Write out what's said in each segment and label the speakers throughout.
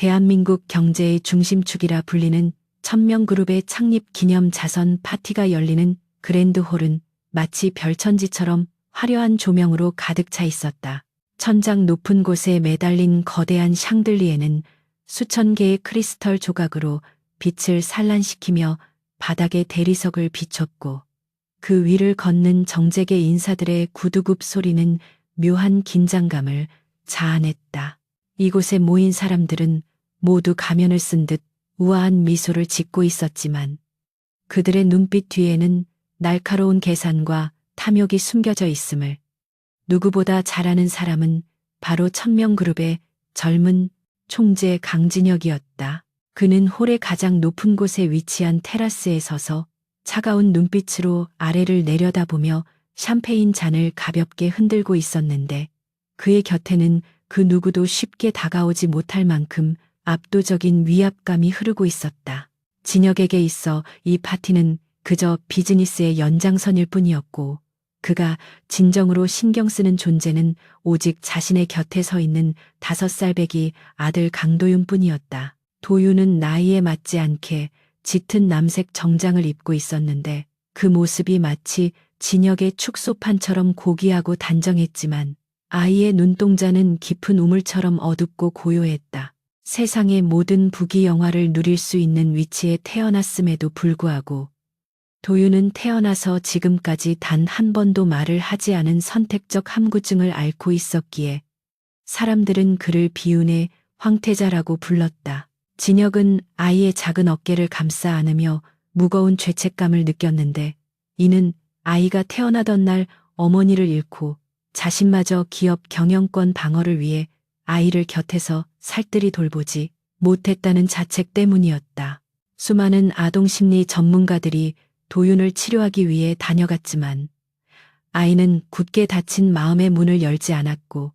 Speaker 1: 대한민국 경제의 중심축이라 불리는 천명그룹의 창립 기념 자선 파티가 열리는 그랜드홀은 마치 별천지처럼 화려한 조명으로 가득 차 있었다. 천장 높은 곳에 매달린 거대한 샹들리에는 수천 개의 크리스털 조각으로 빛을 산란시키며 바닥에 대리석을 비췄고, 그 위를 걷는 정재계 인사들의 구두굽 소리는 묘한 긴장감을 자아냈다. 이곳에 모인 사람들은 모두 가면을 쓴 듯 우아한 미소를 짓고 있었지만, 그들의 눈빛 뒤에는 날카로운 계산과 탐욕이 숨겨져 있음을 누구보다 잘 아는 사람은 바로 천명그룹의 젊은 총재 강진혁이었다. 그는 홀의 가장 높은 곳에 위치한 테라스에 서서 차가운 눈빛으로 아래를 내려다보며 샴페인 잔을 가볍게 흔들고 있었는데, 그의 곁에는 그 누구도 쉽게 다가오지 못할 만큼 압도적인 위압감이 흐르고 있었다. 진혁에게 있어 이 파티는 그저 비즈니스의 연장선일 뿐이었고, 그가 진정으로 신경 쓰는 존재는 오직 자신의 곁에 서 있는 5살배기 아들 강도윤 뿐이었다. 도윤은 나이에 맞지 않게 짙은 남색 정장을 입고 있었는데, 그 모습이 마치 진혁의 축소판처럼 고귀하고 단정했지만, 아이의 눈동자는 깊은 우물처럼 어둡고 고요했다. 세상의 모든 부귀 영화를 누릴 수 있는 위치에 태어났음에도 불구하고, 도윤은 태어나서 지금까지 단 한 번도 말을 하지 않은 선택적 함구증을 앓고 있었기에 사람들은 그를 비운의 황태자라고 불렀다. 진혁은 아이의 작은 어깨를 감싸 안으며 무거운 죄책감을 느꼈는데, 이는 아이가 태어나던 날 어머니를 잃고 자신마저 기업 경영권 방어를 위해 아이를 곁에서 살뜰히 돌보지 못했다는 자책 때문이었다. 수많은 아동심리 전문가들이 도윤을 치료하기 위해 다녀갔지만, 아이는 굳게 닫힌 마음의 문을 열지 않았고,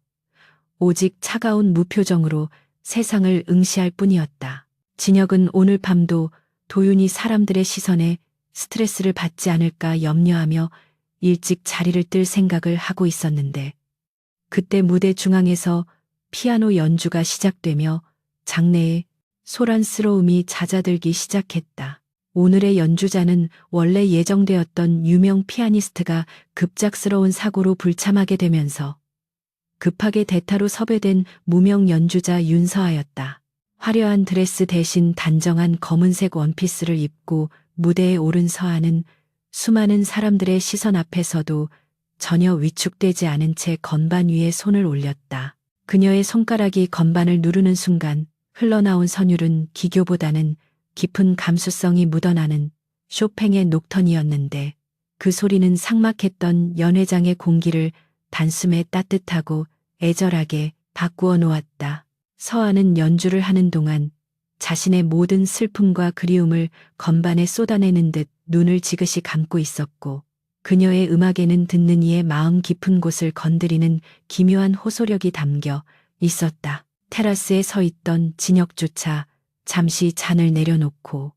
Speaker 1: 오직 차가운 무표정으로 세상을 응시할 뿐이었다. 진혁은 오늘 밤도 도윤이 사람들의 시선에 스트레스를 받지 않을까 염려하며 일찍 자리를 뜰 생각을 하고 있었는데, 그때 무대 중앙에서 피아노 연주가 시작되며 장내에 소란스러움이 잦아들기 시작했다. 오늘의 연주자는 원래 예정되었던 유명 피아니스트가 급작스러운 사고로 불참하게 되면서 급하게 대타로 섭외된 무명 연주자 윤서아였다. 화려한 드레스 대신 단정한 검은색 원피스를 입고 무대에 오른 서아는 수많은 사람들의 시선 앞에서도 전혀 위축되지 않은 채 건반 위에 손을 올렸다. 그녀의 손가락이 건반을 누르는 순간 흘러나온 선율은 기교보다는 깊은 감수성이 묻어나는 쇼팽의 녹턴이었는데, 그 소리는 삭막했던 연회장의 공기를 단숨에 따뜻하고 애절하게 바꾸어 놓았다. 서아는 연주를 하는 동안 자신의 모든 슬픔과 그리움을 건반에 쏟아내는 듯 눈을 지그시 감고 있었고, 그녀의 음악에는 듣는 이의 마음 깊은 곳을 건드리는 기묘한 호소력이 담겨 있었다. 테라스에 서 있던 진혁조차 잠시 잔을 내려놓고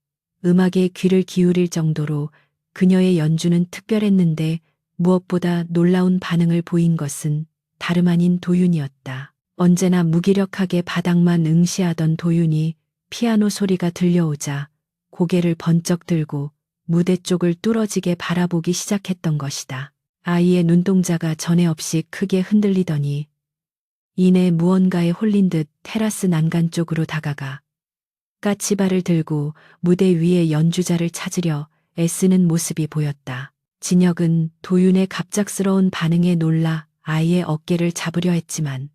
Speaker 1: 음악에 귀를 기울일 정도로 그녀의 연주는 특별했는데, 무엇보다 놀라운 반응을 보인 것은 다름 아닌 도윤이었다. 언제나 무기력하게 바닥만 응시하던 도윤이 피아노 소리가 들려오자 고개를 번쩍 들고 무대 쪽을 뚫어지게 바라보기 시작했던 것이다. 아이의 눈동자가 전에 없이 크게 흔들리더니 이내 무언가에 홀린 듯 테라스 난간 쪽으로 다가가 까치발을 들고 무대 위의 연주자를 찾으려 애쓰는 모습이 보였다. 진혁은 도윤의 갑작스러운 반응에 놀라 아이의 어깨를 잡으려 했지만,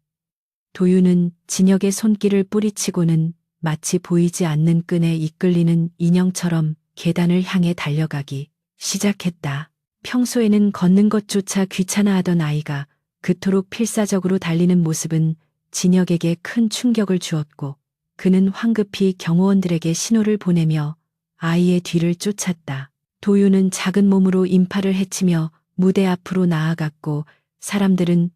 Speaker 1: 도윤은 진혁의 손길을 뿌리치고는 마치 보이지 않는 끈에 이끌리는 인형처럼 계단을 향해 달려가기 시작했다. 평소에는 걷는 것조차 귀찮아하던 아이가 그토록 필사적으로 달리는 모습은 진혁에게 큰 충격을 주었고, 그는 황급히 경호원들에게 신호를 보내며 아이의 뒤를 쫓았다. 도윤은 작은 몸으로 인파를 헤치며 무대 앞으로 나아갔고, 사람들은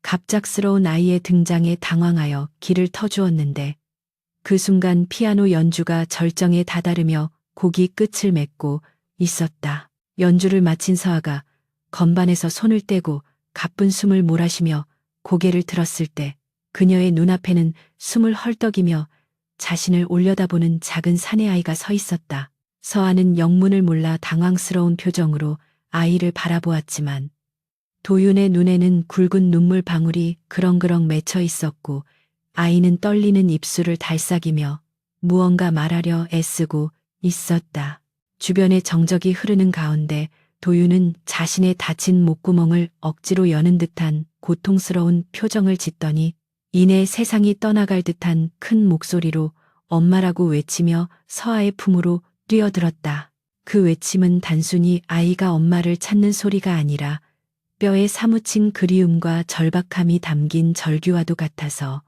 Speaker 1: 갑작스러운 아이의 등장에 당황하여 길을 터주었는데, 그 순간 피아노 연주가 절정에 다다르며 곡이 끝을 맺고 있었다. 연주를 마친 서아가 건반에서 손을 떼고 가쁜 숨을 몰아쉬며 고개를 들었을 때, 그녀의 눈앞에는 숨을 헐떡이며 자신을 올려다보는 작은 사내아이가 서 있었다. 서아는 영문을 몰라 당황스러운 표정으로 아이를 바라보았지만 도윤의 눈에는 굵은 눈물 방울이 그렁그렁 맺혀 있었고 아이는 떨리는 입술을 달싹이며 무언가 말하려 애쓰고 있었다. 주변에 정적이 흐르는 가운데 도윤은 자신의 다친 목구멍을 억지로 여는 듯한 고통스러운 표정을 짓더니 이내 세상이 떠나갈 듯한 큰 목소리로 엄마라고 외치며 서아의 품으로 뛰어들었다. 그 외침은 단순히 아이가 엄마를 찾는 소리가 아니라 뼈에 사무친 그리움과 절박함이 담긴 절규와도 같아서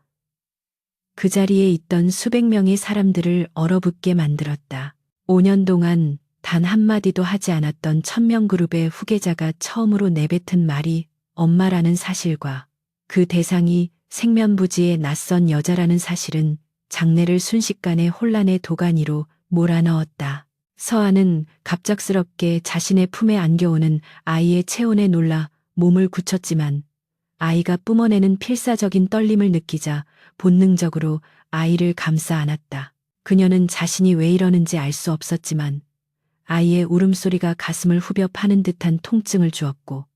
Speaker 1: 그 자리에 있던 수백 명의 사람들을 얼어붙게 만들었다. 5년 동안 단 한마디도 하지 않았던 천명그룹의 후계자가 처음으로 내뱉은 말이 엄마라는 사실과 그 대상이 생면부지의 낯선 여자라는 사실은 장내를 순식간에 혼란의 도가니로 몰아넣었다. 서아는 갑작스럽게 자신의 품에 안겨오는 아이의 체온에 놀라 몸을 굳혔지만 아이가 뿜어내는 필사적인 떨림을 느끼자 본능적으로 아이를 감싸 안았다. 그녀는 자신이 왜 이러는지 알 수 없었지만 아이의 울음소리가 가슴을 후벼 파는 듯한 통증을 주었고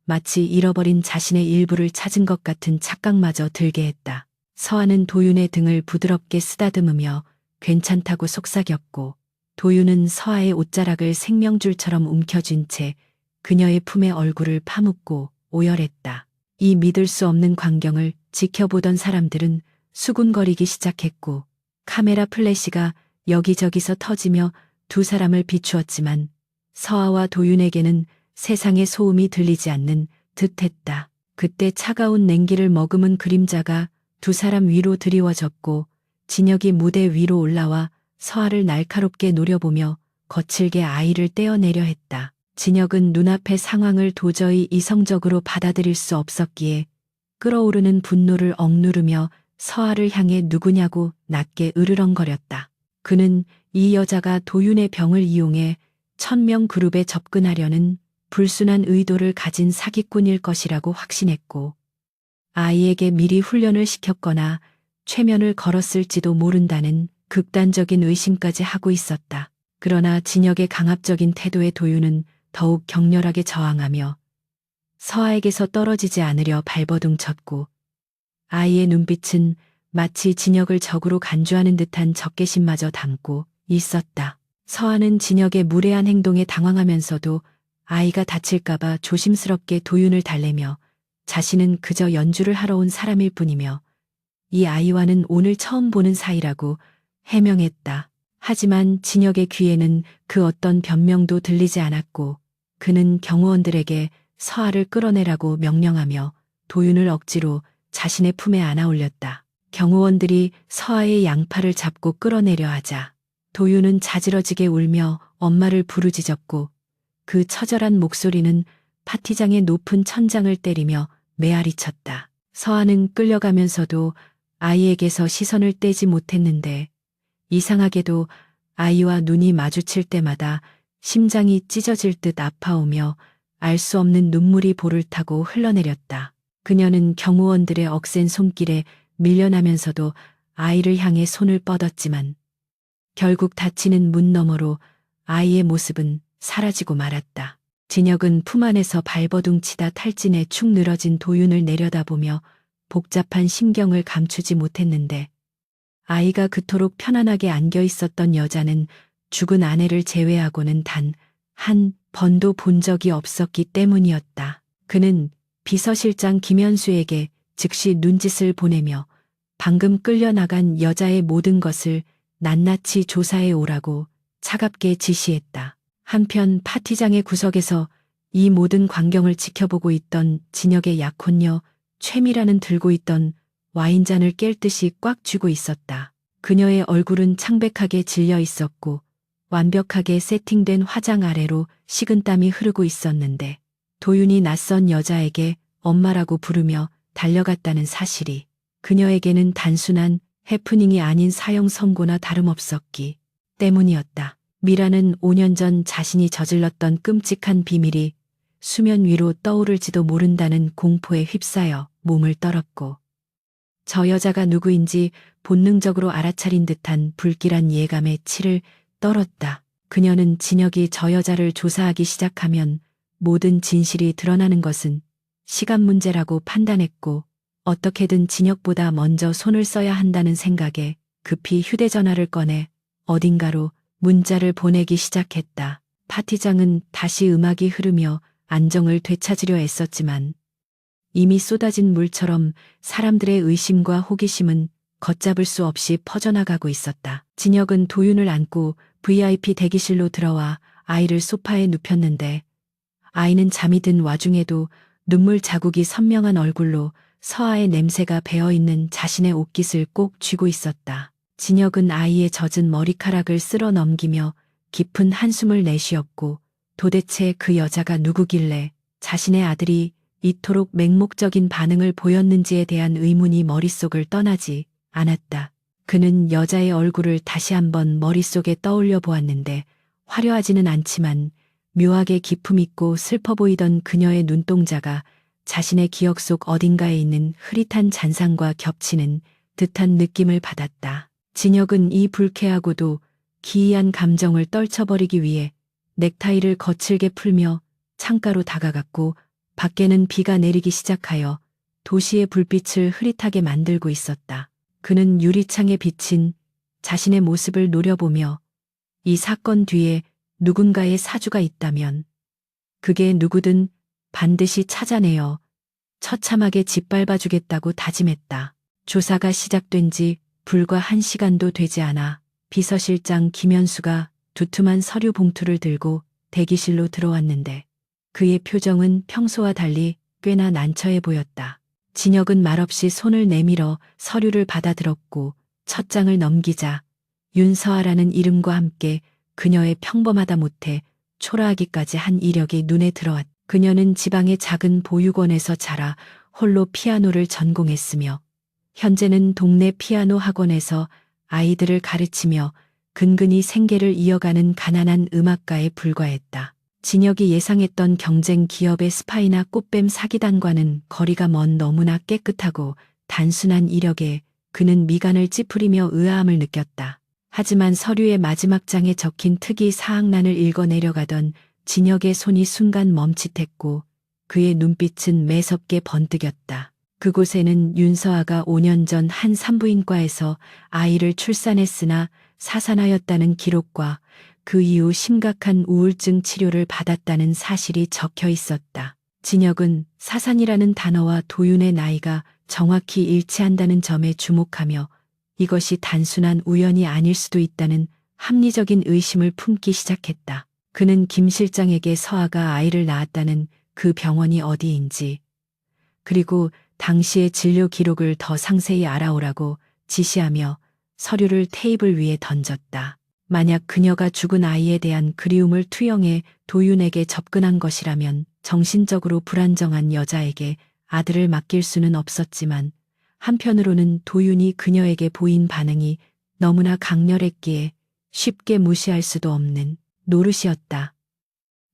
Speaker 1: 마치 잃어버린 자신의 일부를 찾은 것 같은 착각마저 들게 했다. 서아는 도윤의 등을 부드럽게 쓰다듬으며 괜찮다고 속삭였고 도윤은 서아의 옷자락을 생명줄처럼 움켜쥔 채 그녀의 품에 얼굴을 파묻고 오열했다. 이 믿을 수 없는 광경을 지켜보던 사람들은 수군거리기 시작했고 카메라 플래시가 여기저기서 터지며 두 사람을 비추었지만 서아와 도윤에게는 세상의 소음이 들리지 않는 듯했다. 그때 차가운 냉기를 머금은 그림자가 두 사람 위로 드리워졌고 진혁이 무대 위로 올라와 서아를 날카롭게 노려보며 거칠게 아이를 떼어내려 했다. 진혁은 눈앞의 상황을 도저히 이성적으로 받아들일 수 없었기에 끓어오르는 분노를 억누르며 서아를 향해 누구냐고 낮게 으르렁거렸다. 그는 이 여자가 도윤의 병을 이용해 천명그룹에 접근하려는 불순한 의도를 가진 사기꾼일 것이라고 확신했고 아이에게 미리 훈련을 시켰거나 최면을 걸었을지도 모른다는 극단적인 의심까지 하고 있었다. 그러나 진혁의 강압적인 태도에 도윤은 더욱 격렬하게 저항하며 서아에게서 떨어지지 않으려 발버둥 쳤고 아이의 눈빛은 마치 진혁을 적으로 간주하는 듯한 적개심마저 담고 있었다. 서아는 진혁의 무례한 행동에 당황하면서도 아이가 다칠까봐 조심스럽게 도윤을 달래며 자신은 그저 연주를 하러 온 사람일 뿐이며 이 아이와는 오늘 처음 보는 사이라고 해명했다. 하지만 진혁의 귀에는 그 어떤 변명도 들리지 않았고 그는 경호원들에게 서아를 끌어내라고 명령하며 도윤을 억지로 자신의 품에 안아 올렸다. 경호원들이 서아의 양팔을 잡고 끌어내려 하자 도윤은 자지러지게 울며 엄마를 부르짖었고 그 처절한 목소리는 파티장의 높은 천장을 때리며 메아리쳤다. 서아는 끌려가면서도 아이에게서 시선을 떼지 못했는데 이상하게도 아이와 눈이 마주칠 때마다 심장이 찢어질 듯 아파오며 알 수 없는 눈물이 볼을 타고 흘러내렸다. 그녀는 경호원들의 억센 손길에 밀려나면서도 아이를 향해 손을 뻗었지만 결국 닫히는 문 너머로 아이의 모습은 사라지고 말았다. 진혁은 품 안에서 발버둥 치다 탈진해 축 늘어진 도윤을 내려다보며 복잡한 심경을 감추지 못했는데 아이가 그토록 편안하게 안겨 있었던 여자는 죽은 아내를 제외하고는 단 한 번도 본 적이 없었기 때문이었다. 그는 비서실장 김현수에게 즉시 눈짓을 보내며 방금 끌려나간 여자의 모든 것을 낱낱이 조사해 오라고 차갑게 지시했다. 한편 파티장의 구석에서 이 모든 광경을 지켜보고 있던 진혁의 약혼녀 최미라는 들고 있던 와인잔을 깰 듯이 꽉 쥐고 있었다. 그녀의 얼굴은 창백하게 질려 있었고 완벽하게 세팅된 화장 아래로 식은땀이 흐르고 있었는데 도윤이 낯선 여자에게 엄마라고 부르며 달려갔다는 사실이 그녀에게는 단순한 해프닝이 아닌 사형 선고나 다름없었기 때문이었다. 미라는 5년 전 자신이 저질렀던 끔찍한 비밀이 수면 위로 떠오를지도 모른다는 공포에 휩싸여 몸을 떨었고 저 여자가 누구인지 본능적으로 알아차린 듯한 불길한 예감에 치를 떨었다. 그녀는 진혁이 저 여자를 조사하기 시작하면 모든 진실이 드러나는 것은 시간 문제라고 판단했고 어떻게든 진혁보다 먼저 손을 써야 한다는 생각에 급히 휴대전화를 꺼내 어딘가로 문자를 보내기 시작했다. 파티장은 다시 음악이 흐르며 안정을 되찾으려 애썼지만 이미 쏟아진 물처럼 사람들의 의심과 호기심은 걷잡을 수 없이 퍼져나가고 있었다. 진혁은 도윤을 안고 VIP 대기실로 들어와 아이를 소파에 눕혔는데 아이는 잠이 든 와중에도 눈물 자국이 선명한 얼굴로 서아의 냄새가 배어있는 자신의 옷깃을 꼭 쥐고 있었다. 진혁은 아이의 젖은 머리카락을 쓸어 넘기며 깊은 한숨을 내쉬었고 도대체 그 여자가 누구길래 자신의 아들이 이토록 맹목적인 반응을 보였는지에 대한 의문이 머릿속을 떠나지 않았다. 그는 여자의 얼굴을 다시 한번 머릿속에 떠올려 보았는데 화려하지는 않지만 묘하게 기품 있고 슬퍼 보이던 그녀의 눈동자가 자신의 기억 속 어딘가에 있는 흐릿한 잔상과 겹치는 듯한 느낌을 받았다. 진혁은 이 불쾌하고도 기이한 감정을 떨쳐버리기 위해 넥타이를 거칠게 풀며 창가로 다가갔고 밖에는 비가 내리기 시작하여 도시의 불빛을 흐릿하게 만들고 있었다. 그는 유리창에 비친 자신의 모습을 노려보며 이 사건 뒤에 누군가의 사주가 있다면 그게 누구든 반드시 찾아내어 처참하게 짓밟아주겠다고 다짐했다. 조사가 시작된 지 불과 1시간도 되지 않아 비서실장 김현수가 두툼한 서류 봉투를 들고 대기실로 들어왔는데 그의 표정은 평소와 달리 꽤나 난처해 보였다. 진혁은 말없이 손을 내밀어 서류를 받아들었고 첫 장을 넘기자 윤서아라는 이름과 함께 그녀의 평범하다 못해 초라하기까지 한 이력이 눈에 들어왔다. 그녀는 지방의 작은 보육원에서 자라 홀로 피아노를 전공했으며 현재는 동네 피아노 학원에서 아이들을 가르치며 근근히 생계를 이어가는 가난한 음악가에 불과했다. 진혁이 예상했던 경쟁 기업의 스파이나 꽃뱀 사기단과는 거리가 먼 너무나 깨끗하고 단순한 이력에 그는 미간을 찌푸리며 의아함을 느꼈다. 하지만 서류의 마지막 장에 적힌 특이 사항란을 읽어내려가던 진혁의 손이 순간 멈칫했고 그의 눈빛은 매섭게 번뜩였다. 그곳에는 윤서아가 5년 전 한 산부인과에서 아이를 출산했으나 사산하였다는 기록과 그 이후 심각한 우울증 치료를 받았다는 사실이 적혀 있었다. 진혁은 사산이라는 단어와 도윤의 나이가 정확히 일치한다는 점에 주목하며 이것이 단순한 우연이 아닐 수도 있다는 합리적인 의심을 품기 시작했다. 그는 김 실장에게 서아가 아이를 낳았다는 그 병원이 어디인지 그리고 당시의 진료 기록을 더 상세히 알아오라고 지시하며 서류를 테이블 위에 던졌다. 만약 그녀가 죽은 아이에 대한 그리움을 투영해 도윤에게 접근한 것이라면 정신적으로 불안정한 여자에게 아들을 맡길 수는 없었지만 한편으로는 도윤이 그녀에게 보인 반응이 너무나 강렬했기에 쉽게 무시할 수도 없는 노릇이었다.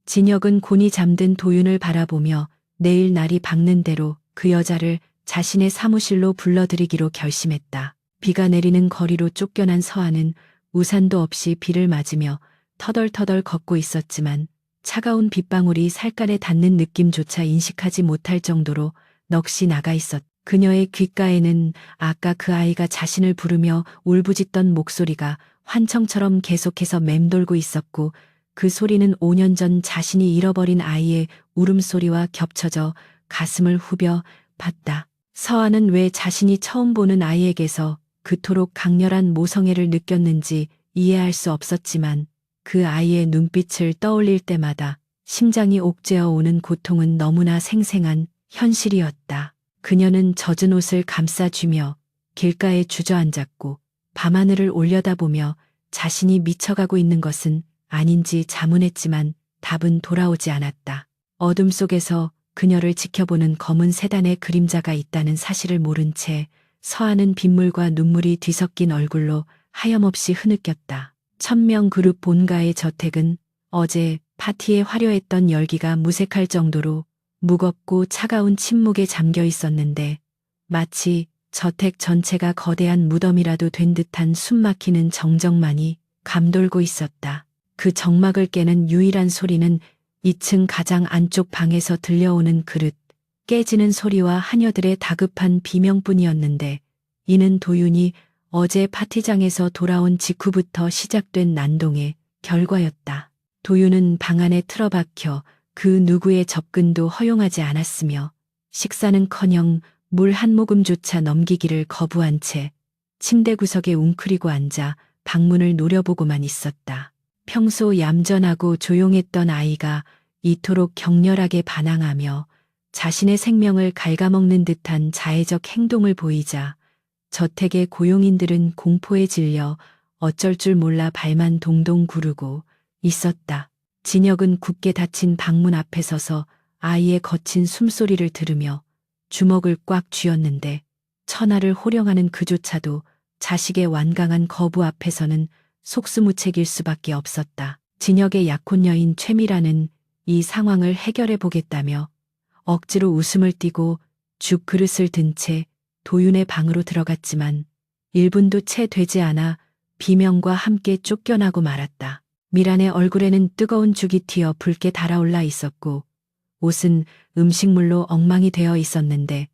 Speaker 1: 진혁은 곤히 잠든 도윤을 바라보며 내일 날이 밝는 대로 그 여자를 자신의 사무실로 불러들이기로 결심했다. 비가 내리는 거리로 쫓겨난 서아는 우산도 없이 비를 맞으며 터덜터덜 걷고 있었지만 차가운 빗방울이 살깔에 닿는 느낌조차 인식하지 못할 정도로 넋이 나가 있었다. 그녀의 귓가에는 아까 그 아이가 자신을 부르며 울부짖던 목소리가 환청처럼 계속해서 맴돌고 있었고 그 소리는 5년 전 자신이 잃어버린 아이의 울음소리와 겹쳐져 가슴을 후벼 봤다. 서아는 왜 자신이 처음 보는 아이에게서 그토록 강렬한 모성애를 느꼈는지 이해할 수 없었지만 그 아이의 눈빛을 떠올릴 때마다 심장이 옥죄어 오는 고통은 너무나 생생한 현실이었다. 그녀는 젖은 옷을 감싸쥐며 길가에 주저앉았고 밤하늘을 올려다보며 자신이 미쳐가고 있는 것은 아닌지 자문했지만 답은 돌아오지 않았다. 어둠 속에서 그녀를 지켜보는 검은 세단의 그림자가 있다는 사실을 모른 채 서아는 빗물과 눈물이 뒤섞인 얼굴로 하염없이 흐느꼈다. 1000명 그룹 본가의 저택은 어제 파티에 화려했던 열기가 무색할 정도로 무겁고 차가운 침묵에 잠겨 있었는데 마치 저택 전체가 거대한 무덤이라도 된 듯한 숨막히는 정적만이 감돌고 있었다. 그 정막을 깨는 유일한 소리는 2층 가장 안쪽 방에서 들려오는 그릇 깨지는 소리와 하녀들의 다급한 비명뿐이었는데, 이는 도윤이 어제 파티장에서 돌아온 직후부터 시작된 난동의 결과였다. 도윤은 방 안에 틀어박혀 그 누구의 접근도 허용하지 않았으며, 식사는커녕 물 한 모금조차 넘기기를 거부한 채 침대 구석에 웅크리고 앉아 방문을 노려보고만 있었다. 평소 얌전하고 조용했던 아이가 이토록 격렬하게 반항하며 자신의 생명을 갉아먹는 듯한 자해적 행동을 보이자 저택의 고용인들은 공포에 질려 어쩔 줄 몰라 발만 동동 구르고 있었다. 진혁은 굳게 닫힌 방문 앞에 서서 아이의 거친 숨소리를 들으며 주먹을 꽉 쥐었는데, 천하를 호령하는 그조차도 자식의 완강한 거부 앞에서는 속수무책일 수밖에 없었다. 진혁의 약혼녀인 최미라는 이 상황을 해결해 보겠다며 억지로 웃음을 띠고 죽 그릇을 든 채 도윤의 방으로 들어갔지만 1분도 채 되지 않아 비명과 함께 쫓겨나고 말았다. 미란의 얼굴에는 뜨거운 죽이 튀어 붉게 달아올라 있었고 옷은 음식물로 엉망이 되어 있었는데,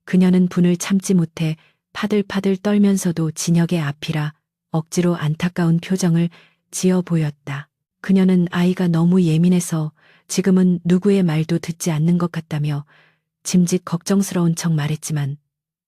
Speaker 1: 그녀는 분을 참지 못해 파들파들 떨면서도 진혁의 앞이라 억지로 안타까운 표정을 지어 보였다. 그녀는 아이가 너무 예민해서 지금은 누구의 말도 듣지 않는 것 같다며 짐짓 걱정스러운 척 말했지만,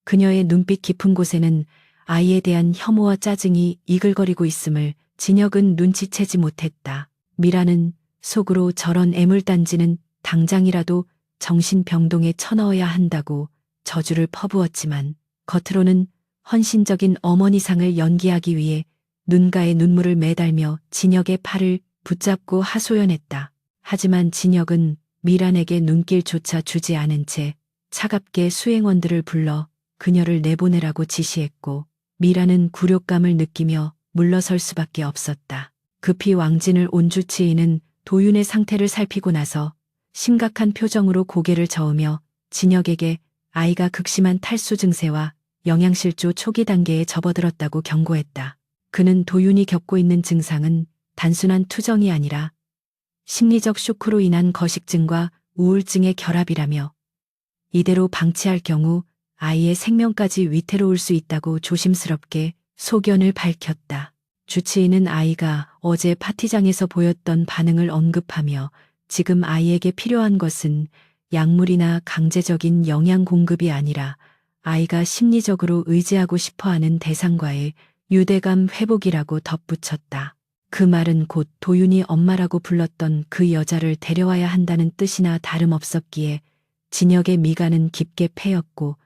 Speaker 1: 그녀의 눈빛 깊은 곳에는 아이에 대한 혐오와 짜증이 이글거리고 있음을 진혁은 눈치채지 못했다. 미라는 속으로 저런 애물단지는 당장이라도 정신병동에 쳐넣어야 한다고 저주를 퍼부었지만, 겉으로는 헌신적인 어머니상을 연기하기 위해 눈가에 눈물을 매달며 진혁의 팔을 붙잡고 하소연했다. 하지만 진혁은 미란에게 눈길조차 주지 않은 채 차갑게 수행원들을 불러 그녀를 내보내라고 지시했고, 미란은 굴욕감을 느끼며 물러설 수밖에 없었다. 급히 왕진을 온 주치의는 도윤의 상태를 살피고 나서 심각한 표정으로 고개를 저으며 진혁에게 아이가 극심한 탈수 증세와 영양실조 초기 단계에 접어들었다고 경고했다. 그는 도윤이 겪고 있는 증상은 단순한 투정이 아니라 심리적 쇼크로 인한 거식증과 우울증의 결합이라며, 이대로 방치할 경우 아이의 생명까지 위태로울 수 있다고 조심스럽게 소견을 밝혔다. 주치의는 아이가 어제 파티장에서 보였던 반응을 언급하며 지금 아이에게 필요한 것은 약물이나 강제적인 영양 공급이 아니라 아이가 심리적으로 의지하고 싶어하는 대상과의 유대감 회복이라고 덧붙였다. 그 말은 곧 도윤이 엄마라고 불렀던 그 여자를 데려와야 한다는 뜻이나 다름없었기에 진혁의 미간은 깊게 패였고,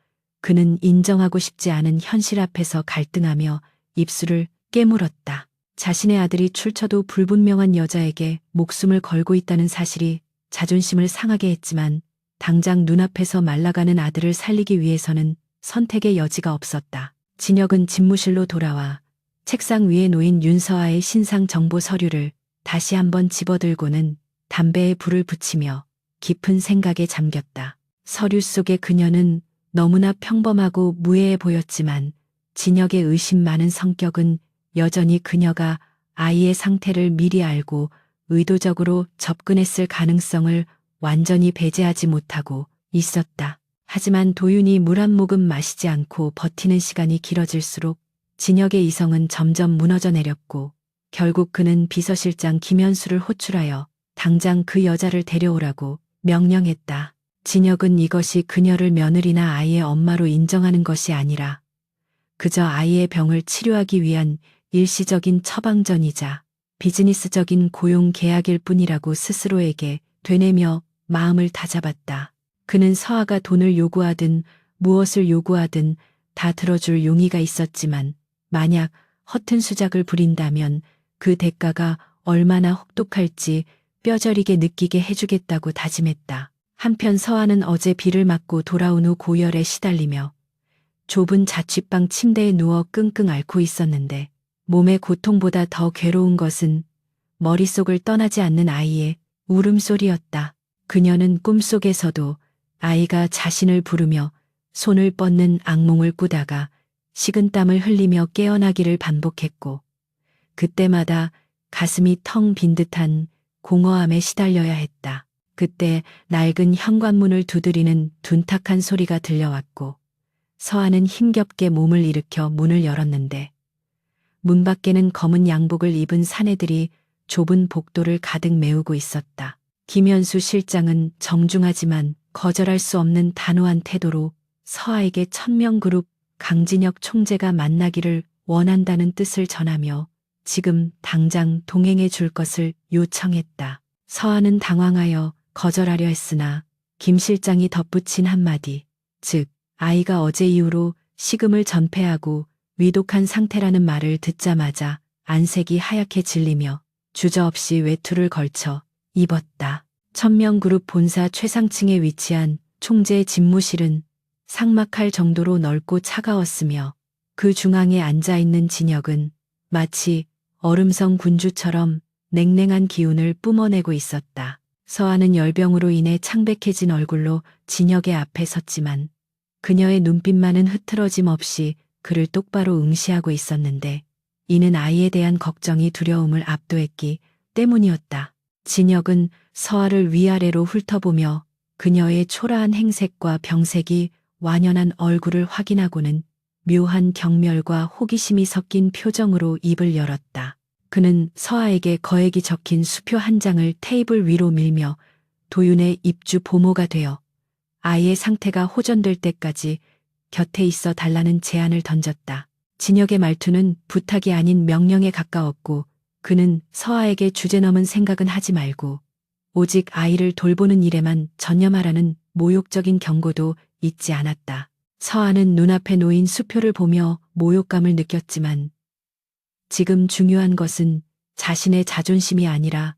Speaker 1: 그는 인정하고 싶지 않은 현실 앞에서 갈등하며 입술을 깨물었다. 자신의 아들이 출처도 불분명한 여자에게 목숨을 걸고 있다는 사실이 자존심을 상하게 했지만, 당장 눈앞에서 말라가는 아들을 살리기 위해서는 선택의 여지가 없었다. 진혁은 집무실로 돌아와 책상 위에 놓인 윤서아의 신상 정보 서류를 다시 한번 집어들고는 담배에 불을 붙이며 깊은 생각에 잠겼다. 서류 속의 그녀는 너무나 평범하고 무해해 보였지만 진혁의 의심 많은 성격은 여전히 그녀가 아이의 상태를 미리 알고 의도적으로 접근했을 가능성을 완전히 배제하지 못하고 있었다. 하지만 도윤이 물 한 모금 마시지 않고 버티는 시간이 길어질수록 진혁의 이성은 점점 무너져 내렸고, 결국 그는 비서실장 김현수를 호출하여 당장 그 여자를 데려오라고 명령했다. 진혁은 이것이 그녀를 며느리나 아이의 엄마로 인정하는 것이 아니라 그저 아이의 병을 치료하기 위한 일시적인 처방전이자 비즈니스적인 고용 계약일 뿐이라고 스스로에게 되뇌며 마음을 다잡았다. 그는 서아가 돈을 요구하든 무엇을 요구하든 다 들어줄 용의가 있었지만, 만약 허튼 수작을 부린다면 그 대가가 얼마나 혹독할지 뼈저리게 느끼게 해주겠다고 다짐했다. 한편 서아는 어제 비를 맞고 돌아온 후 고열에 시달리며 좁은 자취방 침대에 누워 끙끙 앓고 있었는데, 몸의 고통보다 더 괴로운 것은 머릿속을 떠나지 않는 아이의 울음소리였다. 그녀는 꿈속에서도 아이가 자신을 부르며 손을 뻗는 악몽을 꾸다가 식은땀을 흘리며 깨어나기를 반복했고 그때마다 가슴이 텅 빈 듯한 공허함에 시달려야 했다. 그때 낡은 현관문을 두드리는 둔탁한 소리가 들려왔고 서아는 힘겹게 몸을 일으켜 문을 열었는데 문 밖에는 검은 양복을 입은 사내들이 좁은 복도를 가득 메우고 있었다. 김현수 실장은 정중하지만 거절할 수 없는 단호한 태도로 서아에게 천명그룹 강진혁 총재가 만나기를 원한다는 뜻을 전하며 지금 당장 동행해 줄 것을 요청했다. 서아는 당황하여 거절하려 했으나 김 실장이 덧붙인 한마디, 즉 아이가 어제 이후로 식음을 전폐하고 위독한 상태라는 말을 듣자마자 안색이 하얗게 질리며 주저없이 외투를 걸쳐 입었다. 천명그룹 본사 최상층에 위치한 총재 집무실은 삭막할 정도로 넓고 차가웠으며 그 중앙에 앉아있는 진혁은 마치 얼음성 군주처럼 냉랭한 기운을 뿜어내고 있었다. 서아는 열병으로 인해 창백해진 얼굴로 진혁의 앞에 섰지만 그녀의 눈빛만은 흐트러짐 없이 그를 똑바로 응시하고 있었는데 이는 아이에 대한 걱정이 두려움을 압도했기 때문이었다. 진혁은 서아를 위아래로 훑어보며 그녀의 초라한 행색과 병색이 완연한 얼굴을 확인하고는 묘한 경멸과 호기심이 섞인 표정으로 입을 열었다. 그는 서아에게 거액이 적힌 수표 한 장을 테이블 위로 밀며 도윤의 입주 보모가 되어 아이의 상태가 호전될 때까지 곁에 있어 달라는 제안을 던졌다. 진혁의 말투는 부탁이 아닌 명령에 가까웠고 그는 서아에게 주제넘은 생각은 하지 말고 오직 아이를 돌보는 일에만 전념하라는 모욕적인 경고도 잊지 않았다. 서아는 눈앞에 놓인 수표를 보며 모욕감을 느꼈지만 지금 중요한 것은 자신의 자존심이 아니라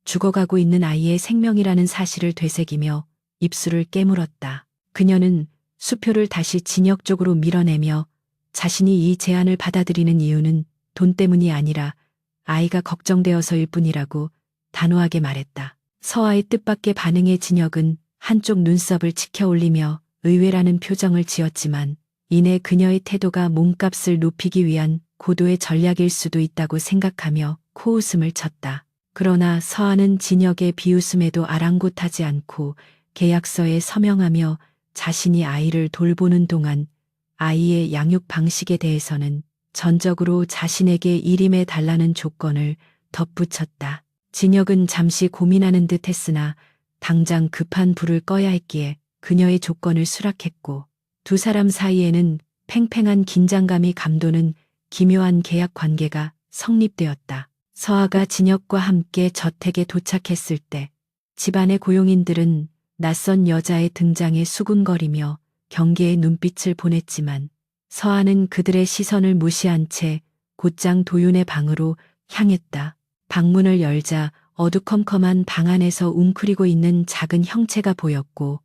Speaker 1: 죽어가고 있는 아이의 생명이라는 사실을 되새기며 입술을 깨물었다. 그녀는 수표를 다시 진혁 쪽으로 밀어내며 자신이 이 제안을 받아들이는 이유는 돈 때문이 아니라 아이가 걱정되어서일 뿐이라고 단호하게 말했다. 서아의 뜻밖의 반응에 진혁은 한쪽 눈썹을 치켜 올리며 의외라는 표정을 지었지만 이내 그녀의 태도가 몸값을 높이기 위한 고도의 전략일 수도 있다고 생각하며 코웃음을 쳤다. 그러나 서아는 진혁의 비웃음에도 아랑곳하지 않고 계약서에 서명하며 자신이 아이를 돌보는 동안 아이의 양육 방식에 대해서는 전적으로 자신에게 일임해 달라는 조건을 덧붙였다. 진혁은 잠시 고민하는 듯 했으나 당장 급한 불을 꺼야 했기에 그녀의 조건을 수락했고 두 사람 사이에는 팽팽한 긴장감이 감도는 기묘한 계약 관계가 성립되었다. 서아가 진혁과 함께 저택에 도착했을 때 집안의 고용인들은 낯선 여자의 등장에 수군거리며 경계의 눈빛을 보냈지만 서아는 그들의 시선을 무시한 채 곧장 도윤의 방으로 향했다. 방문을 열자 어두컴컴한 방 안에서 웅크리고 있는 작은 형체가 보였고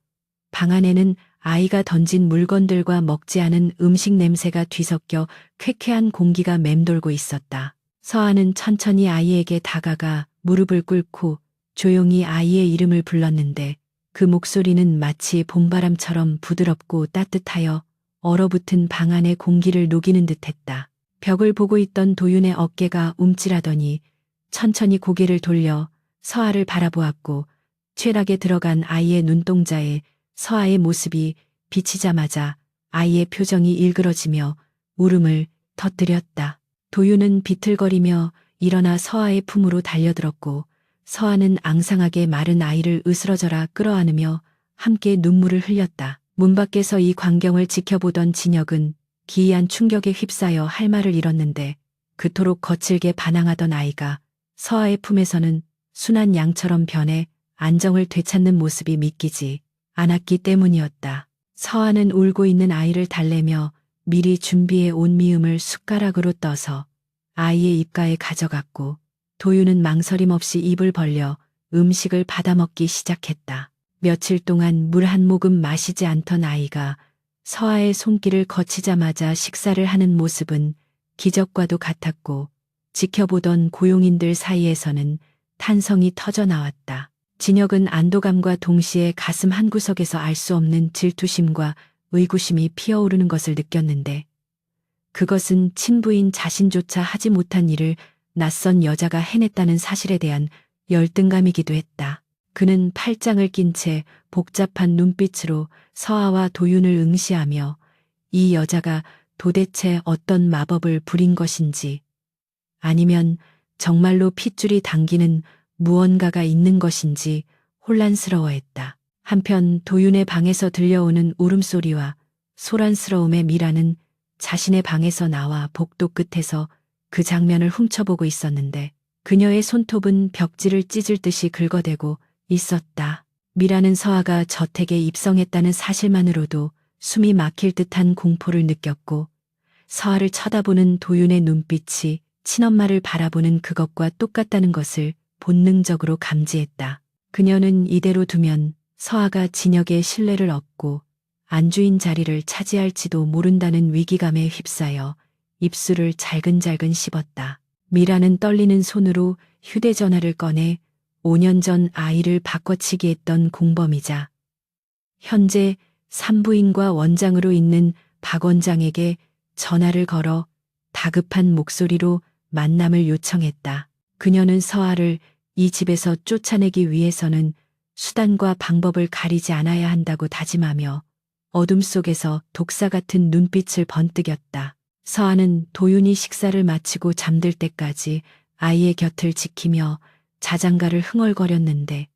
Speaker 1: 방 안에는 아이가 던진 물건들과 먹지 않은 음식 냄새가 뒤섞여 쾌쾌한 공기가 맴돌고 있었다. 서아는 천천히 아이에게 다가가 무릎을 꿇고 조용히 아이의 이름을 불렀는데 그 목소리는 마치 봄바람처럼 부드럽고 따뜻하여 얼어붙은 방 안의 공기를 녹이는 듯했다. 벽을 보고 있던 도윤의 어깨가 움찔하더니 천천히 고개를 돌려 서아를 바라보았고 쇠락에 들어간 아이의 눈동자에 서아의 모습이 비치자마자 아이의 표정이 일그러지며 울음을 터뜨렸다. 도윤은 비틀거리며 일어나 서아의 품으로 달려들었고 서아는 앙상하게 마른 아이를 으스러져라 끌어안으며 함께 눈물을 흘렸다. 문 밖에서 이 광경을 지켜보던 진혁은 기이한 충격에 휩싸여 할 말을 잃었는데 그토록 거칠게 반항하던 아이가 서아의 품에서는 순한 양처럼 변해 안정을 되찾는 모습이 믿기지 않았기 때문이었다. 서아는 울고 있는 아이를 달래며 미리 준비해 온 미음을 숟가락으로 떠서 아이의 입가에 가져갔고 도윤은 망설임 없이 입을 벌려 음식을 받아먹기 시작했다. 며칠 동안 물 한 모금 마시지 않던 아이가 서아의 손길을 거치자마자 식사를 하는 모습은 기적과도 같았고 지켜보던 고용인들 사이에서는 탄성이 터져 나왔다. 진혁은 안도감과 동시에 가슴 한구석에서 알 수 없는 질투심과 의구심이 피어오르는 것을 느꼈는데 그것은 친부인 자신조차 하지 못한 일을 낯선 여자가 해냈다는 사실에 대한 열등감이기도 했다. 그는 팔짱을 낀 채 복잡한 눈빛으로 서아와 도윤을 응시하며 이 여자가 도대체 어떤 마법을 부린 것인지 아니면 정말로 핏줄이 당기는 무언가가 있는 것인지 혼란스러워했다. 한편 도윤의 방에서 들려오는 울음소리와 소란스러움에 미라는 자신의 방에서 나와 복도 끝에서 그 장면을 훔쳐보고 있었는데 그녀의 손톱은 벽지를 찢을 듯이 긁어대고 있었다. 미라는 서아가 저택에 입성했다는 사실만으로도 숨이 막힐 듯한 공포를 느꼈고 서아를 쳐다보는 도윤의 눈빛이 친엄마를 바라보는 그것과 똑같다는 것을 본능적으로 감지했다. 그녀는 이대로 두면 서아가 진혁의 신뢰를 얻고 안주인 자리를 차지할지도 모른다는 위기감에 휩싸여 입술을 잘근잘근 씹었다. 미라는 떨리는 손으로 휴대전화를 꺼내 5년 전 아이를 바꿔치기 했던 공범이자 현재 산부인과 원장으로 있는 박 원장에게 전화를 걸어 다급한 목소리로 만남을 요청했다. 그녀는 서아를 이 집에서 쫓아내기 위해서는 수단과 방법을 가리지 않아야 한다고 다짐하며 어둠 속에서 독사 같은 눈빛을 번뜩였다. 서아는 도윤이 식사를 마치고 잠들 때까지 아이의 곁을 지키며 자장가를 흥얼거렸는데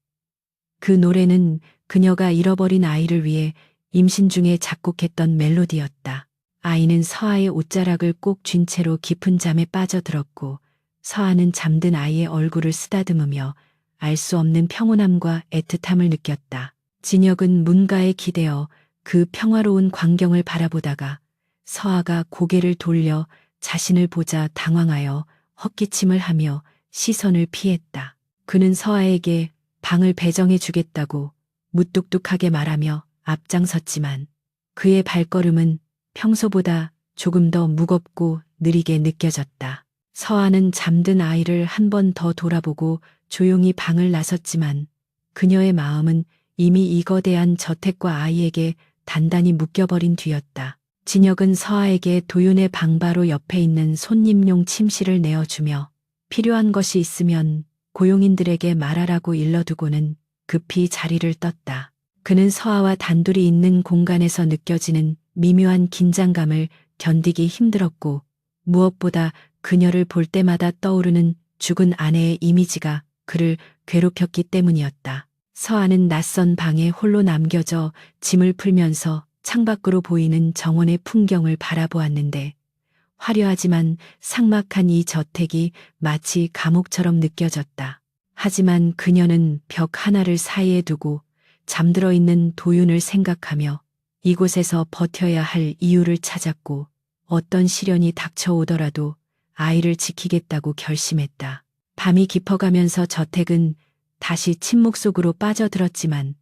Speaker 1: 그 노래는 그녀가 잃어버린 아이를 위해 임신 중에 작곡했던 멜로디였다. 아이는 서아의 옷자락을 꼭 쥔 채로 깊은 잠에 빠져들었고 서아는 잠든 아이의 얼굴을 쓰다듬으며 알 수 없는 평온함과 애틋함을 느꼈다. 진혁은 문가에 기대어 그 평화로운 광경을 바라보다가 서아가 고개를 돌려 자신을 보자 당황하여 헛기침을 하며 시선을 피했다. 그는 서아에게 방을 배정해 주겠다고 무뚝뚝하게 말하며 앞장섰지만 그의 발걸음은 평소보다 조금 더 무겁고 느리게 느껴졌다. 서아는 잠든 아이를 한 번 더 돌아보고 조용히 방을 나섰지만 그녀의 마음은 이미 이 거대한 저택과 아이에게 단단히 묶여버린 뒤였다. 진혁은 서아에게 도윤의 방 바로 옆에 있는 손님용 침실을 내어주며 필요한 것이 있으면 고용인들에게 말하라고 일러두고는 급히 자리를 떴다. 그는 서아와 단둘이 있는 공간에서 느껴지는 미묘한 긴장감을 견디기 힘들었고 무엇보다 그녀를 볼 때마다 떠오르는 죽은 아내의 이미지가 그를 괴롭혔기 때문이었다. 서아는 낯선 방에 홀로 남겨져 짐을 풀면서 창밖으로 보이는 정원의 풍경을 바라보았는데 화려하지만 삭막한 이 저택이 마치 감옥처럼 느껴졌다. 하지만 그녀는 벽 하나를 사이에 두고 잠들어 있는 도윤을 생각하며 이곳에서 버텨야 할 이유를 찾았고 어떤 시련이 닥쳐오더라도 아이를 지키겠다고 결심했다. 밤이 깊어가면서 저택은 다시 침묵 속으로 빠져들었지만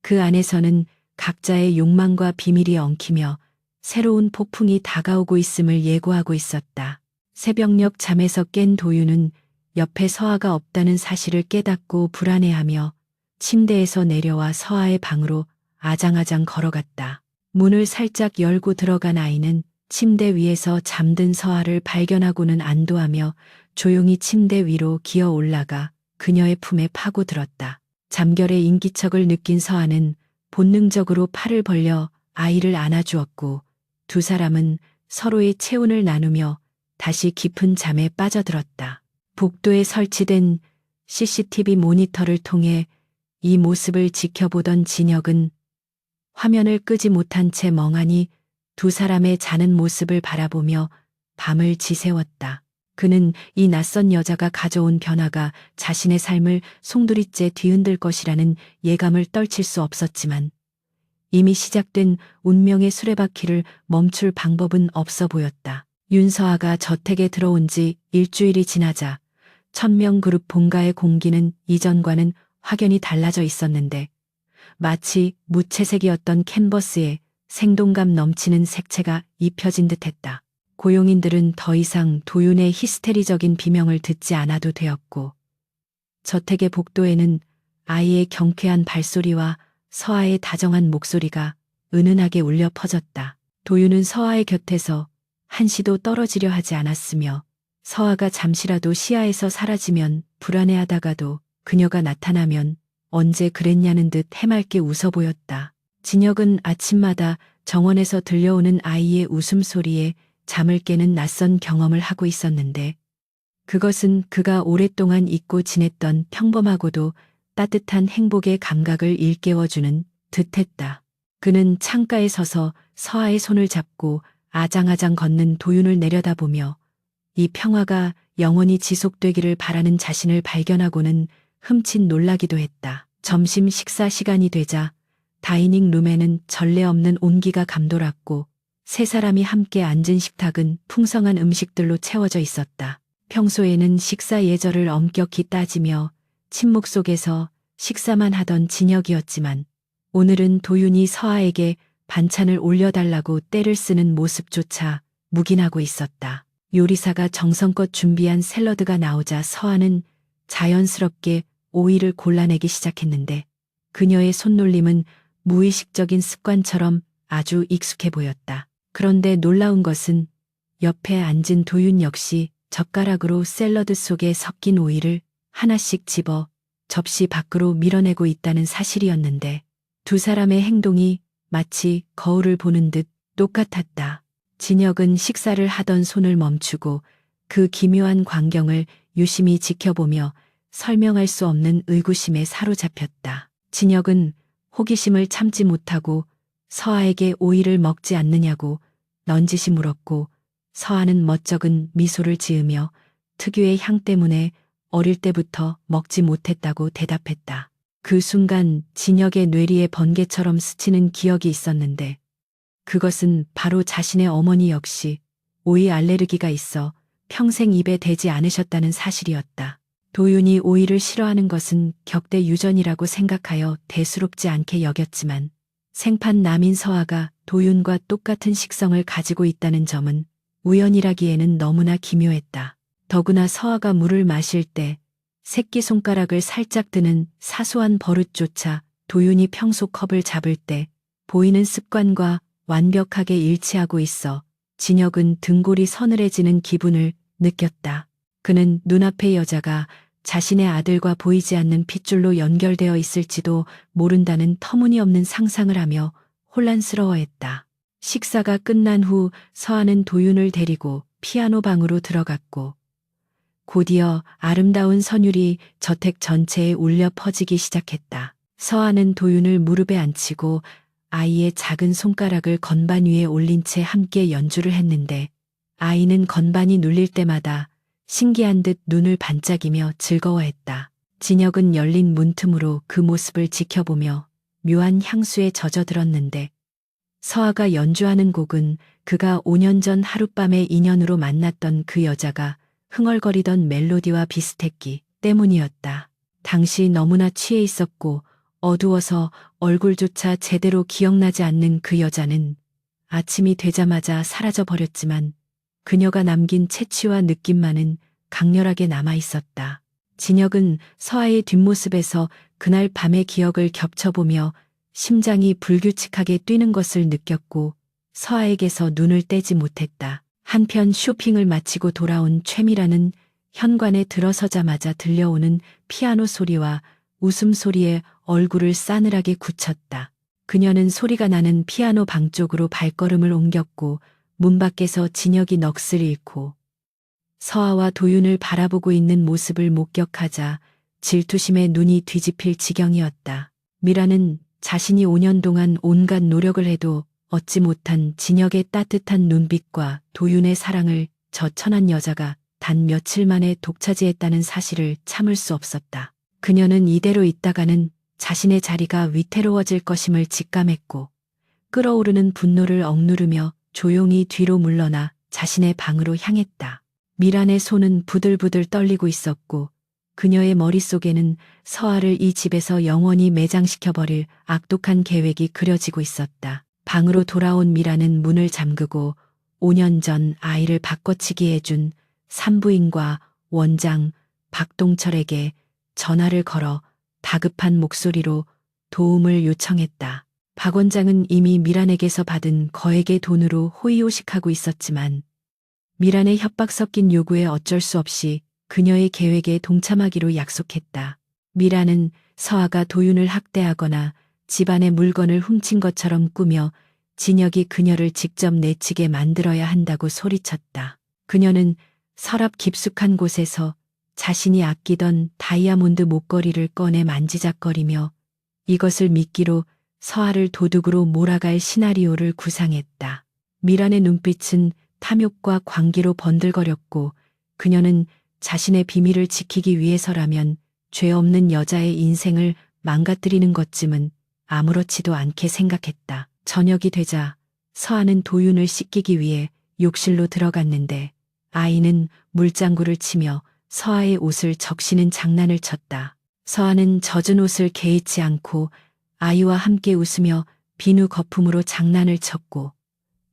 Speaker 1: 그 안에서는 각자의 욕망과 비밀이 엉키며 새로운 폭풍이 다가오고 있음을 예고하고 있었다. 새벽녘 잠에서 깬 도윤은 옆에 서아가 없다는 사실을 깨닫고 불안해하며 침대에서 내려와 서아의 방으로 아장아장 걸어갔다. 문을 살짝 열고 들어간 아이는 침대 위에서 잠든 서아를 발견하고는 안도하며 조용히 침대 위로 기어 올라가 그녀의 품에 파고들었다. 잠결의 인기척을 느낀 서아는 본능적으로 팔을 벌려 아이를 안아주었고 두 사람은 서로의 체온을 나누며 다시 깊은 잠에 빠져들었다. 복도에 설치된 CCTV 모니터를 통해 이 모습을 지켜보던 진혁은 화면을 끄지 못한 채 멍하니 두 사람의 자는 모습을 바라보며 밤을 지새웠다. 그는 이 낯선 여자가 가져온 변화가 자신의 삶을 송두리째 뒤흔들 것이라는 예감을 떨칠 수 없었지만 이미 시작된 운명의 수레바퀴를 멈출 방법은 없어 보였다. 윤서아가 저택에 들어온 지 일주일이 지나자 1000명 그룹 본가의 공기는 이전과는 확연히 달라져 있었는데 마치 무채색이었던 캔버스에 생동감 넘치는 색채가 입혀진 듯했다. 고용인들은 더 이상 도윤의 히스테리적인 비명을 듣지 않아도 되었고 저택의 복도에는 아이의 경쾌한 발소리와 서아의 다정한 목소리가 은은하게 울려 퍼졌다. 도윤은 서아의 곁에서 한시도 떨어지려 하지 않았으며 서아가 잠시라도 시야에서 사라지면 불안해하다가도 그녀가 나타나면 언제 그랬냐는 듯 해맑게 웃어 보였다. 진혁은 아침마다 정원에서 들려오는 아이의 웃음소리에 잠을 깨는 낯선 경험을 하고 있었는데 그것은 그가 오랫동안 잊고 지냈던 평범하고도 따뜻한 행복의 감각을 일깨워주는 듯했다. 그는 창가에 서서 서아의 손을 잡고 아장아장 걷는 도윤을 내려다보며 이 평화가 영원히 지속되기를 바라는 자신을 발견하고는 흠칫 놀라기도 했다. 점심 식사 시간이 되자 다이닝 룸에는 전례 없는 온기가 감돌았고 세 사람이 함께 앉은 식탁은 풍성한 음식들로 채워져 있었다. 평소에는 식사 예절을 엄격히 따지며 침묵 속에서 식사만 하던 진혁이었지만 오늘은 도윤이 서아에게 반찬을 올려달라고 떼를 쓰는 모습조차 묵인하고 있었다. 요리사가 정성껏 준비한 샐러드가 나오자 서아는 자연스럽게 오이를 골라내기 시작했는데 그녀의 손놀림은 무의식적인 습관처럼 아주 익숙해 보였다. 그런데 놀라운 것은 옆에 앉은 도윤 역시 젓가락으로 샐러드 속에 섞인 오이를 하나씩 집어 접시 밖으로 밀어내고 있다는 사실이었는데 두 사람의 행동이 마치 거울을 보는 듯 똑같았다. 진혁은 식사를 하던 손을 멈추고 그 기묘한 광경을 유심히 지켜보며 설명할 수 없는 의구심에 사로잡혔다. 진혁은 호기심을 참지 못하고 서아에게 오이를 먹지 않느냐고 넌지시 물었고 서아는 멋쩍은 미소를 지으며 특유의 향 때문에 어릴 때부터 먹지 못했다고 대답했다. 그 순간 진혁의 뇌리에 번개처럼 스치는 기억이 있었는데 그것은 바로 자신의 어머니 역시 오이 알레르기가 있어 평생 입에 대지 않으셨다는 사실이었다. 도윤이 오이를 싫어하는 것은 격대 유전이라고 생각하여 대수롭지 않게 여겼지만 생판 남인 서아가 도윤과 똑같은 식성을 가지고 있다는 점은 우연이라기에는 너무나 기묘했다. 더구나 서아가 물을 마실 때 새끼손가락을 살짝 드는 사소한 버릇조차 도윤이 평소 컵을 잡을 때 보이는 습관과 완벽하게 일치하고 있어 진혁은 등골이 서늘해지는 기분을 느꼈다. 그는 눈앞의 여자가 자신의 아들과 보이지 않는 핏줄로 연결되어 있을지도 모른다는 터무니없는 상상을 하며 혼란스러워했다. 식사가 끝난 후 서아는 도윤을 데리고 피아노 방으로 들어갔고 곧이어 아름다운 선율이 저택 전체에 울려 퍼지기 시작했다. 서아는 도윤을 무릎에 앉히고 아이의 작은 손가락을 건반 위에 올린 채 함께 연주를 했는데 아이는 건반이 눌릴 때마다 신기한 듯 눈을 반짝이며 즐거워했다. 진혁은 열린 문틈으로 그 모습을 지켜보며 묘한 향수에 젖어들었는데 서아가 연주하는 곡은 그가 5년 전 하룻밤의 인연으로 만났던 그 여자가 흥얼거리던 멜로디와 비슷했기 때문이었다. 당시 너무나 취해 있었고 어두워서 얼굴조차 제대로 기억나지 않는 그 여자는 아침이 되자마자 사라져 버렸지만 그녀가 남긴 채취와 느낌만은 강렬하게 남아 있었다. 진혁은 서아의 뒷모습에서 그날 밤의 기억을 겹쳐보며 심장이 불규칙하게 뛰는 것을 느꼈고 서아에게서 눈을 떼지 못했다. 한편 쇼핑을 마치고 돌아온 최미라는 현관에 들어서자마자 들려오는 피아노 소리와 웃음소리에 얼굴을 싸늘하게 굳혔다. 그녀는 소리가 나는 피아노 방 쪽으로 발걸음을 옮겼고 문 밖에서 진혁이 넋을 잃고 서아와 도윤을 바라보고 있는 모습을 목격하자 질투심에 눈이 뒤집힐 지경이었다. 미라는 자신이 5년 동안 온갖 노력을 해도 얻지 못한 진혁의 따뜻한 눈빛과 도윤의 사랑을 저 천한 여자가 단 며칠 만에 독차지했다는 사실을 참을 수 없었다. 그녀는 이대로 있다가는 자신의 자리가 위태로워질 것임을 직감했고 끓어오르는 분노를 억누르며 조용히 뒤로 물러나 자신의 방으로 향했다. 미란의 손은 부들부들 떨리고 있었고 그녀의 머릿속에는 서아를 이 집에서 영원히 매장시켜버릴 악독한 계획이 그려지고 있었다. 방으로 돌아온 미라는 문을 잠그고 5년 전 아이를 바꿔치기 해준 산부인과 원장 박동철에게 전화를 걸어 다급한 목소리로 도움을 요청했다. 박 원장은 이미 미란에게서 받은 거액의 돈으로 호의호식하고 있었지만 미란의 협박 섞인 요구에 어쩔 수 없이 그녀의 계획에 동참하기로 약속했다. 미란은 서아가 도윤을 학대하거나 집안의 물건을 훔친 것처럼 꾸며 진혁이 그녀를 직접 내치게 만들어야 한다고 소리쳤다. 그녀는 서랍 깊숙한 곳에서 자신이 아끼던 다이아몬드 목걸이를 꺼내 만지작거리며 이것을 미끼로 서아를 도둑으로 몰아갈 시나리오를 구상했다. 미란의 눈빛은 탐욕과 광기로 번들거렸고 그녀는 자신의 비밀을 지키기 위해서라면 죄 없는 여자의 인생을 망가뜨리는 것쯤은 아무렇지도 않게 생각했다. 저녁이 되자 서아는 도윤을 씻기기 위해 욕실로 들어갔는데 아이는 물장구를 치며 서아의 옷을 적시는 장난을 쳤다. 서아는 젖은 옷을 개의치 않고 아이와 함께 웃으며 비누 거품으로 장난을 쳤고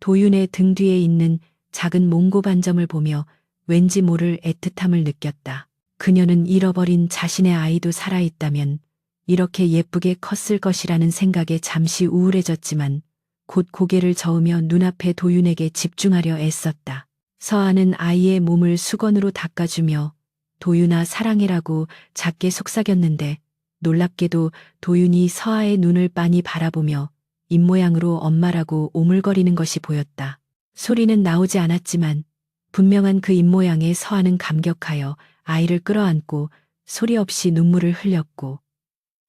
Speaker 1: 도윤의 등 뒤에 있는 작은 몽고 반점을 보며 왠지 모를 애틋함을 느꼈다. 그녀는 잃어버린 자신의 아이도 살아있다면 이렇게 예쁘게 컸을 것이라는 생각에 잠시 우울해졌지만 곧 고개를 저으며 눈앞의 도윤에게 집중하려 애썼다. 서아는 아이의 몸을 수건으로 닦아주며 도윤아 사랑해라고 작게 속삭였는데 놀랍게도 도윤이 서아의 눈을 빤히 바라보며 입모양으로 엄마라고 오물거리는 것이 보였다. 소리는 나오지 않았지만 분명한 그 입모양에 서아는 감격하여 아이를 끌어안고 소리 없이 눈물을 흘렸고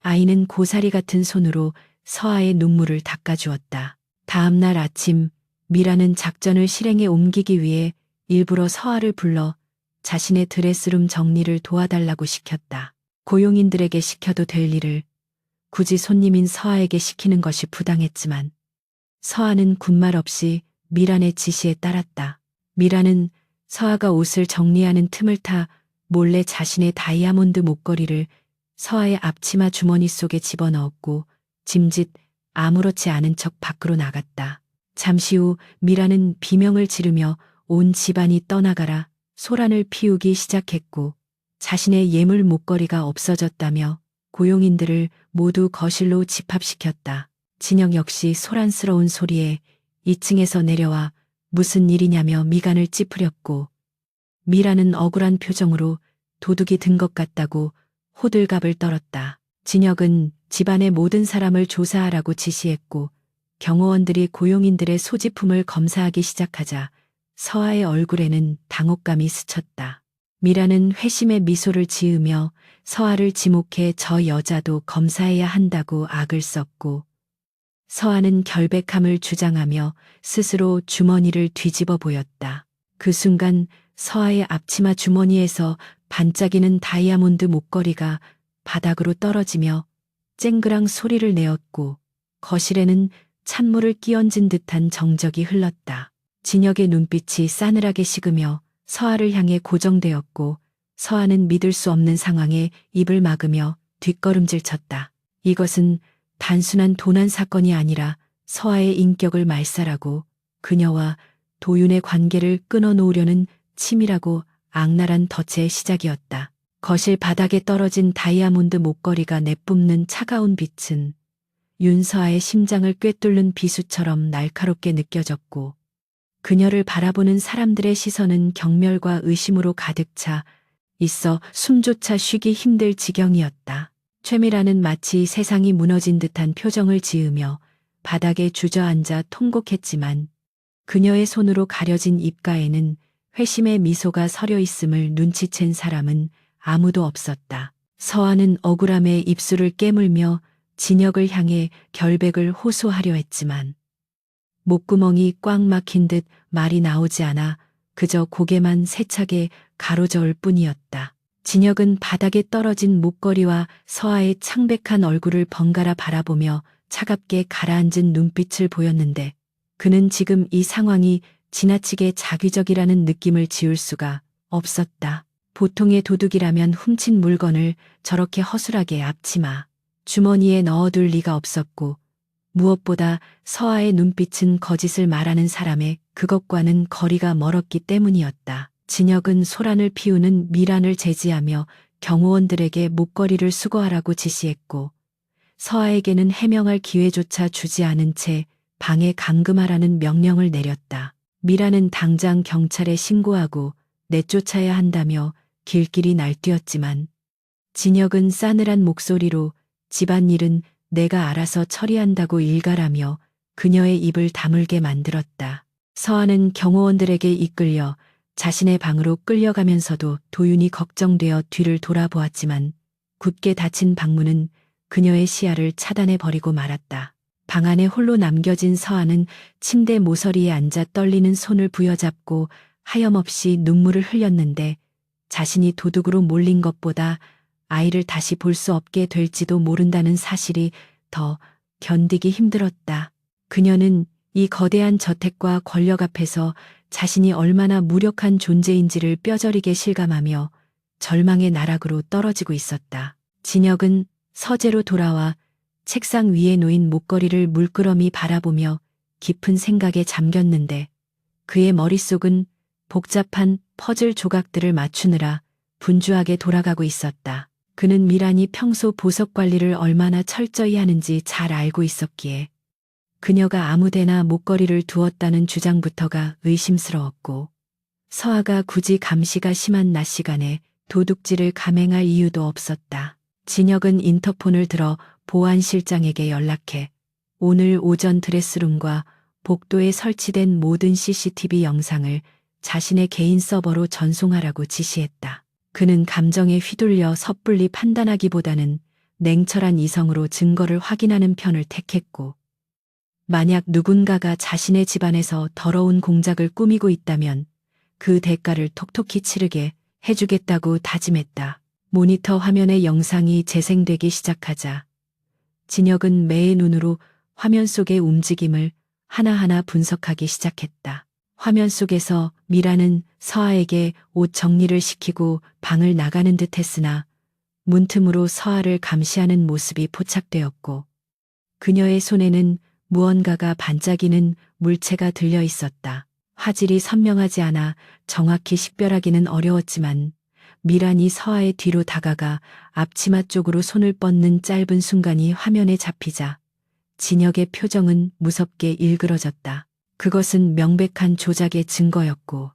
Speaker 1: 아이는 고사리 같은 손으로 서아의 눈물을 닦아주었다. 다음 날 아침 미라는 작전을 실행에 옮기기 위해 일부러 서아를 불러 자신의 드레스룸 정리를 도와달라고 시켰다. 고용인들에게 시켜도 될 일을 굳이 손님인 서아에게 시키는 것이 부당했지만 서아는 군말 없이 미란의 지시에 따랐다. 미란은 서아가 옷을 정리하는 틈을 타 몰래 자신의 다이아몬드 목걸이를 서아의 앞치마 주머니 속에 집어넣었고 짐짓 아무렇지 않은 척 밖으로 나갔다. 잠시 후 미란은 비명을 지르며 온 집안이 떠나가라 소란을 피우기 시작했고 자신의 예물 목걸이가 없어졌다며 고용인들을 모두 거실로 집합시켰다. 진혁 역시 소란스러운 소리에 2층에서 내려와 무슨 일이냐며 미간을 찌푸렸고 미라는 억울한 표정으로 도둑이 든 것 같다고 호들갑을 떨었다. 진혁은 집안의 모든 사람을 조사하라고 지시했고 경호원들이 고용인들의 소지품을 검사하기 시작하자 서아의 얼굴에는 당혹감이 스쳤다. 미라는 회심의 미소를 지으며 서아를 지목해 저 여자도 검사해야 한다고 악을 썼고 서아는 결백함을 주장하며 스스로 주머니를 뒤집어 보였다. 그 순간 서아의 앞치마 주머니에서 반짝이는 다이아몬드 목걸이가 바닥으로 떨어지며 쨍그랑 소리를 내었고 거실에는 찬물을 끼얹은 듯한 정적이 흘렀다. 진혁의 눈빛이 싸늘하게 식으며 서아를 향해 고정되었고 서아는 믿을 수 없는 상황에 입을 막으며 뒷걸음질 쳤다. 이것은 단순한 도난 사건이 아니라 서아의 인격을 말살하고 그녀와 도윤의 관계를 끊어놓으려는 치밀하고 악랄한 덫의 시작이었다. 거실 바닥에 떨어진 다이아몬드 목걸이가 내뿜는 차가운 빛은 윤서아의 심장을 꿰뚫는 비수처럼 날카롭게 느껴졌고 그녀를 바라보는 사람들의 시선은 경멸과 의심으로 가득 차 있어 숨조차 쉬기 힘들 지경이었다. 최미라는 마치 세상이 무너진 듯한 표정을 지으며 바닥에 주저앉아 통곡했지만 그녀의 손으로 가려진 입가에는 회심의 미소가 서려 있음을 눈치챈 사람은 아무도 없었다. 서아는 억울함에 입술을 깨물며 진혁을 향해 결백을 호소하려 했지만 목구멍이 꽉 막힌 듯 말이 나오지 않아 그저 고개만 세차게 가로저을 뿐이었다. 진혁은 바닥에 떨어진 목걸이와 서아의 창백한 얼굴을 번갈아 바라보며 차갑게 가라앉은 눈빛을 보였는데 그는 지금 이 상황이 지나치게 자기적이라는 느낌을 지울 수가 없었다. 보통의 도둑이라면 훔친 물건을 저렇게 허술하게 앞치마 주머니에 넣어둘 리가 없었고 무엇보다 서아의 눈빛은 거짓을 말하는 사람의 그것과는 거리가 멀었기 때문이었다. 진혁은 소란을 피우는 미란을 제지하며 경호원들에게 목걸이를 수거하라고 지시했고 서아에게는 해명할 기회조차 주지 않은 채 방에 감금하라는 명령을 내렸다. 미라는 당장 경찰에 신고하고 내쫓아야 한다며 길길이 날뛰었지만 진혁은 싸늘한 목소리로 집안일은 내가 알아서 처리한다고 일갈하며 그녀의 입을 다물게 만들었다. 서아는 경호원들에게 이끌려 자신의 방으로 끌려가면서도 도윤이 걱정되어 뒤를 돌아보았지만 굳게 닫힌 방문은 그녀의 시야를 차단해 버리고 말았다. 방 안에 홀로 남겨진 서아는 침대 모서리에 앉아 떨리는 손을 부여잡고 하염없이 눈물을 흘렸는데 자신이 도둑으로 몰린 것보다 아이를 다시 볼 수 없게 될지도 모른다는 사실이 더 견디기 힘들었다. 그녀는 이 거대한 저택과 권력 앞에서 자신이 얼마나 무력한 존재인지를 뼈저리게 실감하며 절망의 나락으로 떨어지고 있었다. 진혁은 서재로 돌아와 책상 위에 놓인 목걸이를 물끄러미 바라보며 깊은 생각에 잠겼는데 그의 머릿속은 복잡한 퍼즐 조각들을 맞추느라 분주하게 돌아가고 있었다. 그는 미란이 평소 보석 관리를 얼마나 철저히 하는지 잘 알고 있었기에 그녀가 아무데나 목걸이를 두었다는 주장부터가 의심스러웠고 서아가 굳이 감시가 심한 낮 시간에 도둑질을 감행할 이유도 없었다. 진혁은 인터폰을 들어 보안실장에게 연락해 오늘 오전 드레스룸과 복도에 설치된 모든 CCTV 영상을 자신의 개인 서버로 전송하라고 지시했다. 그는 감정에 휘둘려 섣불리 판단하기보다는 냉철한 이성으로 증거를 확인하는 편을 택했고 만약 누군가가 자신의 집안에서 더러운 공작을 꾸미고 있다면 그 대가를 톡톡히 치르게 해주겠다고 다짐했다. 모니터 화면의 영상이 재생되기 시작하자 진혁은 매의 눈으로 화면 속의 움직임을 하나하나 분석하기 시작했다. 화면 속에서 미라는 서아에게 옷 정리를 시키고 방을 나가는 듯 했으나 문틈으로 서아를 감시하는 모습이 포착되었고 그녀의 손에는 무언가가 반짝이는 물체가 들려 있었다. 화질이 선명하지 않아 정확히 식별하기는 어려웠지만 미란이 서아의 뒤로 다가가 앞치마 쪽으로 손을 뻗는 짧은 순간이 화면에 잡히자 진혁의 표정은 무섭게 일그러졌다. 그것은 명백한 조작의 증거였고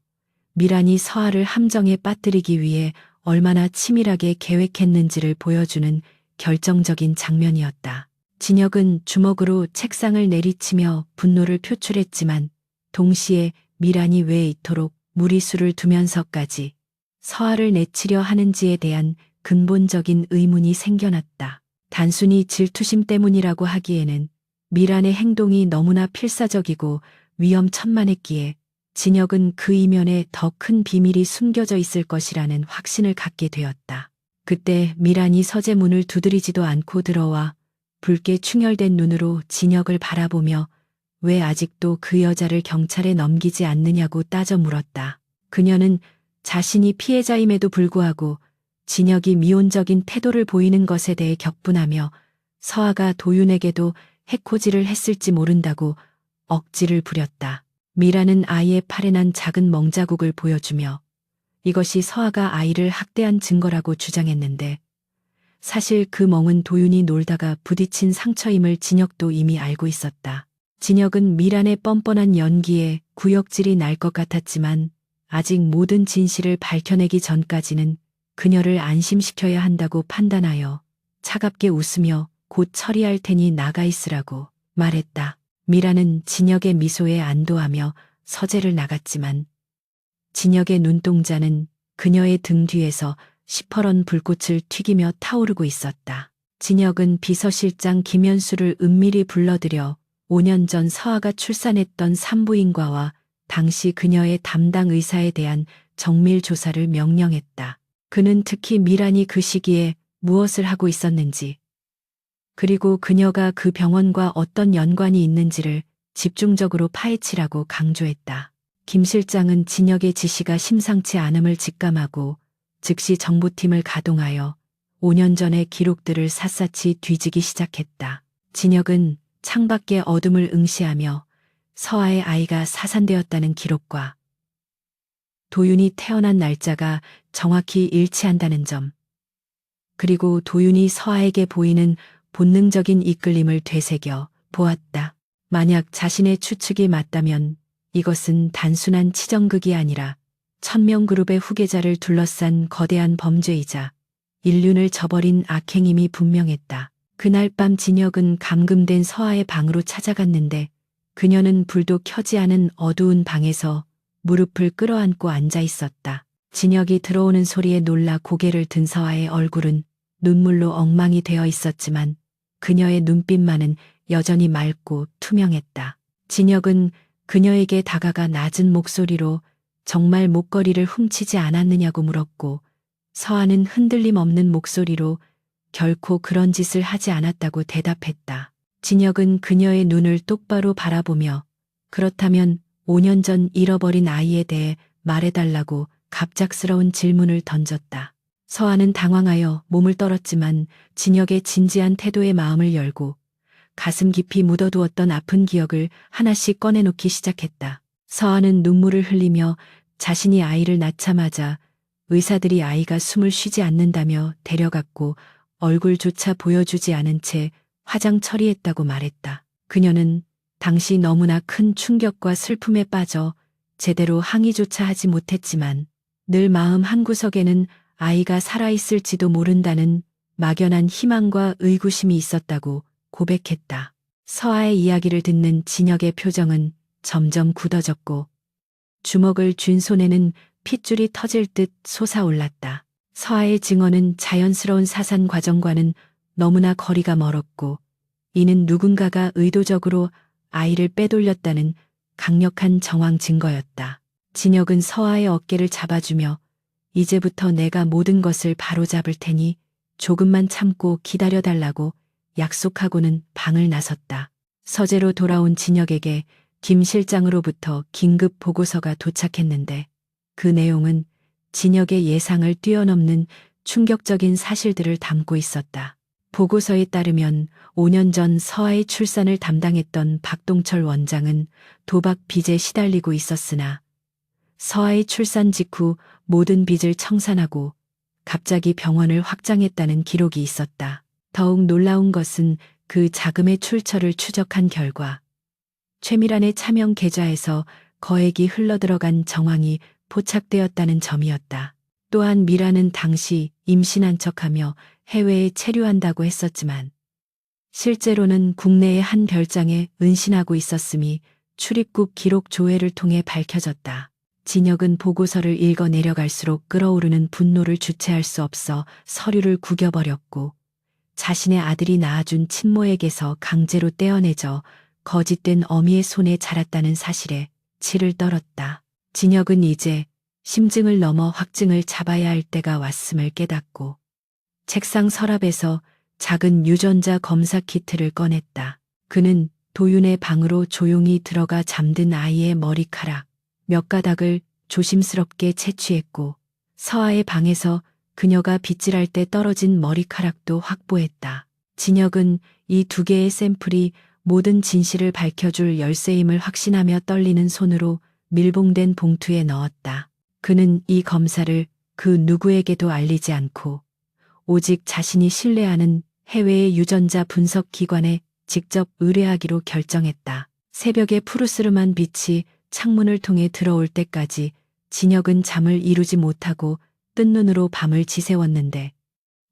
Speaker 1: 미란이 서아를 함정에 빠뜨리기 위해 얼마나 치밀하게 계획했는지를 보여주는 결정적인 장면이었다. 진혁은 주먹으로 책상을 내리치며 분노를 표출했지만 동시에 미란이 왜 이토록 무리수를 두면서까지 서아를 내치려 하는지에 대한 근본적인 의문이 생겨났다. 단순히 질투심 때문이라고 하기에는 미란의 행동이 너무나 필사적이고 위험천만했기에 진혁은 그 이면에 더 큰 비밀이 숨겨져 있을 것이라는 확신을 갖게 되었다. 그때 미란이 서재 문을 두드리지도 않고 들어와 붉게 충혈된 눈으로 진혁을 바라보며 왜 아직도 그 여자를 경찰에 넘기지 않느냐고 따져 물었다. 그녀는 자신이 피해자임에도 불구하고 진혁이 미온적인 태도를 보이는 것에 대해 격분하며 서아가 도윤에게도 해코지를 했을지 모른다고 억지를 부렸다. 미라는 아이의 팔에 난 작은 멍자국을 보여주며 이것이 서아가 아이를 학대한 증거라고 주장했는데 사실 그 멍은 도윤이 놀다가 부딪힌 상처임을 진혁도 이미 알고 있었다. 진혁은 미란의 뻔뻔한 연기에 구역질이 날 것 같았지만 아직 모든 진실을 밝혀내기 전까지는 그녀를 안심시켜야 한다고 판단하여 차갑게 웃으며 곧 처리할 테니 나가 있으라고 말했다. 미라는 진혁의 미소에 안도하며 서재를 나갔지만 진혁의 눈동자는 그녀의 등 뒤에서 시퍼런 불꽃을 튀기며 타오르고 있었다. 진혁은 비서실장 김현수를 은밀히 불러들여 5년 전 서아가 출산했던 산부인과와 당시 그녀의 담당 의사에 대한 정밀 조사를 명령했다. 그는 특히 미란이 그 시기에 무엇을 하고 있었는지 그리고 그녀가 그 병원과 어떤 연관이 있는지를 집중적으로 파헤치라고 강조했다. 김 실장은 진혁의 지시가 심상치 않음을 직감하고 즉시 정보팀을 가동하여 5년 전의 기록들을 샅샅이 뒤지기 시작했다. 진혁은 창밖의 어둠을 응시하며 서아의 아이가 사산되었다는 기록과 도윤이 태어난 날짜가 정확히 일치한다는 점, 그리고 도윤이 서아에게 보이는 본능적인 이끌림을 되새겨 보았다. 만약 자신의 추측이 맞다면 이것은 단순한 치정극이 아니라 천명그룹의 후계자를 둘러싼 거대한 범죄이자 인륜을 저버린 악행임이 분명했다. 그날 밤 진혁은 감금된 서아의 방으로 찾아갔는데 그녀는 불도 켜지 않은 어두운 방에서 무릎을 끌어안고 앉아 있었다. 진혁이 들어오는 소리에 놀라 고개를 든 서아의 얼굴은 눈물로 엉망이 되어 있었지만 그녀의 눈빛만은 여전히 맑고 투명했다. 진혁은 그녀에게 다가가 낮은 목소리로 정말 목걸이를 훔치지 않았느냐고 물었고 서아는 흔들림 없는 목소리로 결코 그런 짓을 하지 않았다고 대답했다. 진혁은 그녀의 눈을 똑바로 바라보며 그렇다면 5년 전 잃어버린 아이에 대해 말해달라고 갑작스러운 질문을 던졌다. 서아는 당황하여 몸을 떨었지만 진혁의 진지한 태도에 마음을 열고 가슴 깊이 묻어두었던 아픈 기억을 하나씩 꺼내놓기 시작했다. 서아는 눈물을 흘리며 자신이 아이를 낳자마자 의사들이 아이가 숨을 쉬지 않는다며 데려갔고 얼굴조차 보여주지 않은 채 화장 처리했다고 말했다. 그녀는 당시 너무나 큰 충격과 슬픔에 빠져 제대로 항의조차 하지 못했지만 늘 마음 한구석에는 아이가 살아있을지도 모른다는 막연한 희망과 의구심이 있었다고 고백했다. 서아의 이야기를 듣는 진혁의 표정은 점점 굳어졌고 주먹을 쥔 손에는 핏줄이 터질 듯 솟아올랐다. 서아의 증언은 자연스러운 사산 과정과는 너무나 거리가 멀었고 이는 누군가가 의도적으로 아이를 빼돌렸다는 강력한 정황 증거였다. 진혁은 서아의 어깨를 잡아주며 이제부터 내가 모든 것을 바로잡을 테니 조금만 참고 기다려달라고 약속하고는 방을 나섰다. 서재로 돌아온 진혁에게 김 실장으로부터 긴급 보고서가 도착했는데 그 내용은 진혁의 예상을 뛰어넘는 충격적인 사실들을 담고 있었다. 보고서에 따르면 5년 전 서아의 출산을 담당했던 박동철 원장은 도박 빚에 시달리고 있었으나 서아의 출산 직후 모든 빚을 청산하고 갑자기 병원을 확장했다는 기록이 있었다. 더욱 놀라운 것은 그 자금의 출처를 추적한 결과 최미란의 차명 계좌에서 거액이 흘러들어간 정황이 포착되었다는 점이었다. 또한 미란은 당시 임신한 척하며 해외에 체류한다고 했었지만 실제로는 국내의 한 별장에 은신하고 있었음이 출입국 기록 조회를 통해 밝혀졌다. 진혁은 보고서를 읽어 내려갈수록 끓어오르는 분노를 주체할 수 없어 서류를 구겨버렸고 자신의 아들이 낳아준 친모에게서 강제로 떼어내져 거짓된 어미의 손에 자랐다는 사실에 치를 떨었다. 진혁은 이제 심증을 넘어 확증을 잡아야 할 때가 왔음을 깨닫고 책상 서랍에서 작은 유전자 검사 키트를 꺼냈다. 그는 도윤의 방으로 조용히 들어가 잠든 아이의 머리카락 몇 가닥을 조심스럽게 채취했고 서아의 방에서 그녀가 빗질할 때 떨어진 머리카락도 확보했다. 진혁은 이 2개의 샘플이 모든 진실을 밝혀줄 열쇠임을 확신하며 떨리는 손으로 밀봉된 봉투에 넣었다. 그는 이 검사를 그 누구에게도 알리지 않고 오직 자신이 신뢰하는 해외의 유전자 분석 기관에 직접 의뢰하기로 결정했다. 새벽의 푸르스름한 빛이 창문을 통해 들어올 때까지 진혁은 잠을 이루지 못하고 뜬 눈으로 밤을 지새웠는데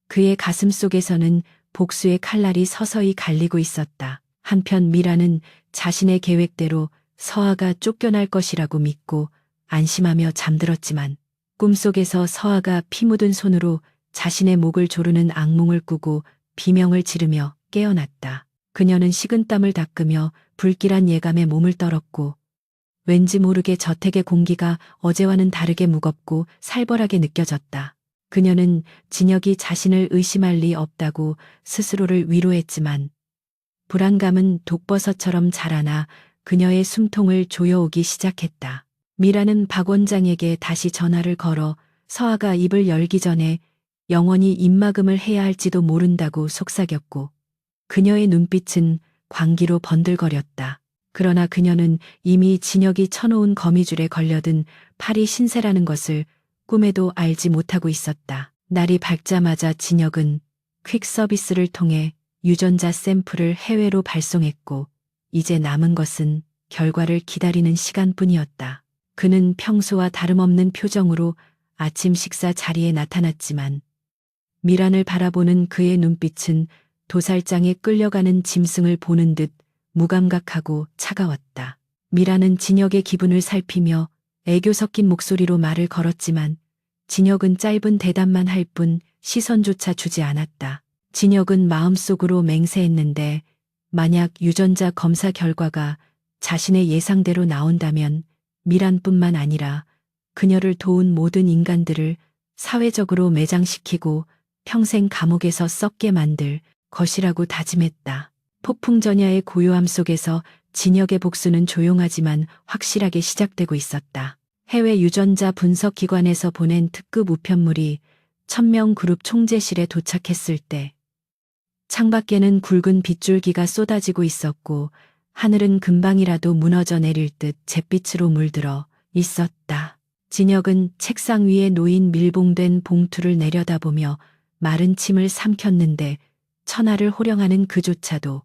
Speaker 1: 그의 가슴 속에서는 복수의 칼날이 서서히 갈리고 있었다. 한편 미라는 자신의 계획대로 서아가 쫓겨날 것이라고 믿고 안심하며 잠들었지만 꿈속에서 서아가 피 묻은 손으로 자신의 목을 조르는 악몽을 꾸고 비명을 지르며 깨어났다. 그녀는 식은땀을 닦으며 불길한 예감에 몸을 떨었고 왠지 모르게 저택의 공기가 어제와는 다르게 무겁고 살벌하게 느껴졌다. 그녀는 진혁이 자신을 의심할 리 없다고 스스로를 위로했지만 불안감은 독버섯처럼 자라나 그녀의 숨통을 조여오기 시작했다. 미라는 박 원장에게 다시 전화를 걸어 서아가 입을 열기 전에 영원히 입막음을 해야 할지도 모른다고 속삭였고 그녀의 눈빛은 광기로 번들거렸다. 그러나 그녀는 이미 진혁이 쳐놓은 거미줄에 걸려든 팔이 신세라는 것을 꿈에도 알지 못하고 있었다. 날이 밝자마자 진혁은 퀵 서비스를 통해 유전자 샘플을 해외로 발송했고 이제 남은 것은 결과를 기다리는 시간뿐이었다. 그는 평소와 다름없는 표정으로 아침 식사 자리에 나타났지만 미란을 바라보는 그의 눈빛은 도살장에 끌려가는 짐승을 보는 듯 무감각하고 차가웠다. 미란은 진혁의 기분을 살피며 애교 섞인 목소리로 말을 걸었지만 진혁은 짧은 대답만 할 뿐 시선조차 주지 않았다. 진혁은 마음속으로 맹세했는데 만약 유전자 검사 결과가 자신의 예상대로 나온다면 미란뿐만 아니라 그녀를 도운 모든 인간들을 사회적으로 매장시키고 평생 감옥에서 썩게 만들 것이라고 다짐했다. 폭풍전야의 고요함 속에서 진혁의 복수는 조용하지만 확실하게 시작되고 있었다. 해외 유전자 분석 기관에서 보낸 특급 우편물이 1000명 그룹 총재실에 도착했을 때 창밖에는 굵은 빗줄기가 쏟아지고 있었고 하늘은 금방이라도 무너져 내릴 듯 잿빛으로 물들어 있었다. 진혁은 책상 위에 놓인 밀봉된 봉투를 내려다보며 마른 침을 삼켰는데 천하를 호령하는 그조차도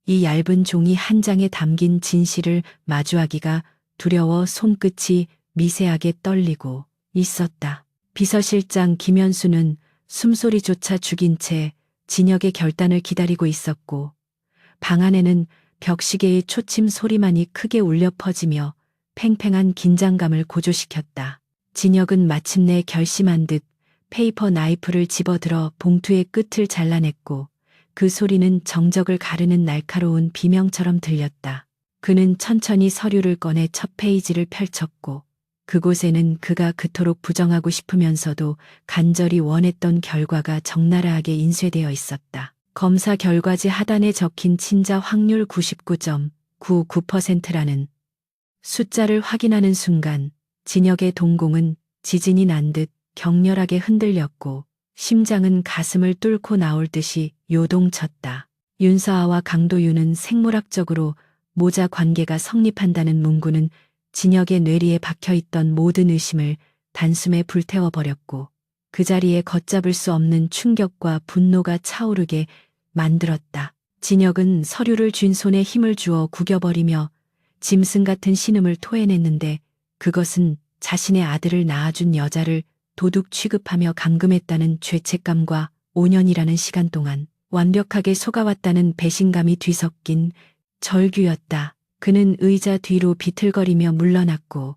Speaker 1: 이 얇은 종이 한 장에 담긴 진실을 마주하기가 두려워 손끝이 미세하게 떨리고 있었다. 비서실장 김현수는 숨소리조차 죽인 채 진혁의 결단을 기다리고 있었고 방 안에는 벽시계의 초침 소리만이 크게 울려 퍼지며 팽팽한 긴장감을 고조시켰다. 진혁은 마침내 결심한 듯 페이퍼 나이프를 집어들어 봉투의 끝을 잘라냈고 그 소리는 정적을 가르는 날카로운 비명처럼 들렸다. 그는 천천히 서류를 꺼내 첫 페이지를 펼쳤고 그곳에는 그가 그토록 부정하고 싶으면서도 간절히 원했던 결과가 적나라하게 인쇄되어 있었다. 검사 결과지 하단에 적힌 친자 확률 99.99%라는 숫자를 확인하는 순간 진혁의 동공은 지진이 난 듯 격렬하게 흔들렸고 심장은 가슴을 뚫고 나올 듯이 요동쳤다. 윤서아와 강도윤은 생물학적으로 모자 관계가 성립한다는 문구는 진혁의 뇌리에 박혀있던 모든 의심을 단숨에 불태워버렸고 그 자리에 걷잡을 수 없는 충격과 분노가 차오르게 만들었다. 진혁은 서류를 쥔 손에 힘을 주어 구겨버리며 짐승 같은 신음을 토해냈는데 그것은 자신의 아들을 낳아준 여자를 도둑 취급하며 감금했다는 죄책감과 5년이라는 시간 동안 완벽하게 속아왔다는 배신감이 뒤섞인 절규였다. 그는 의자 뒤로 비틀거리며 물러났고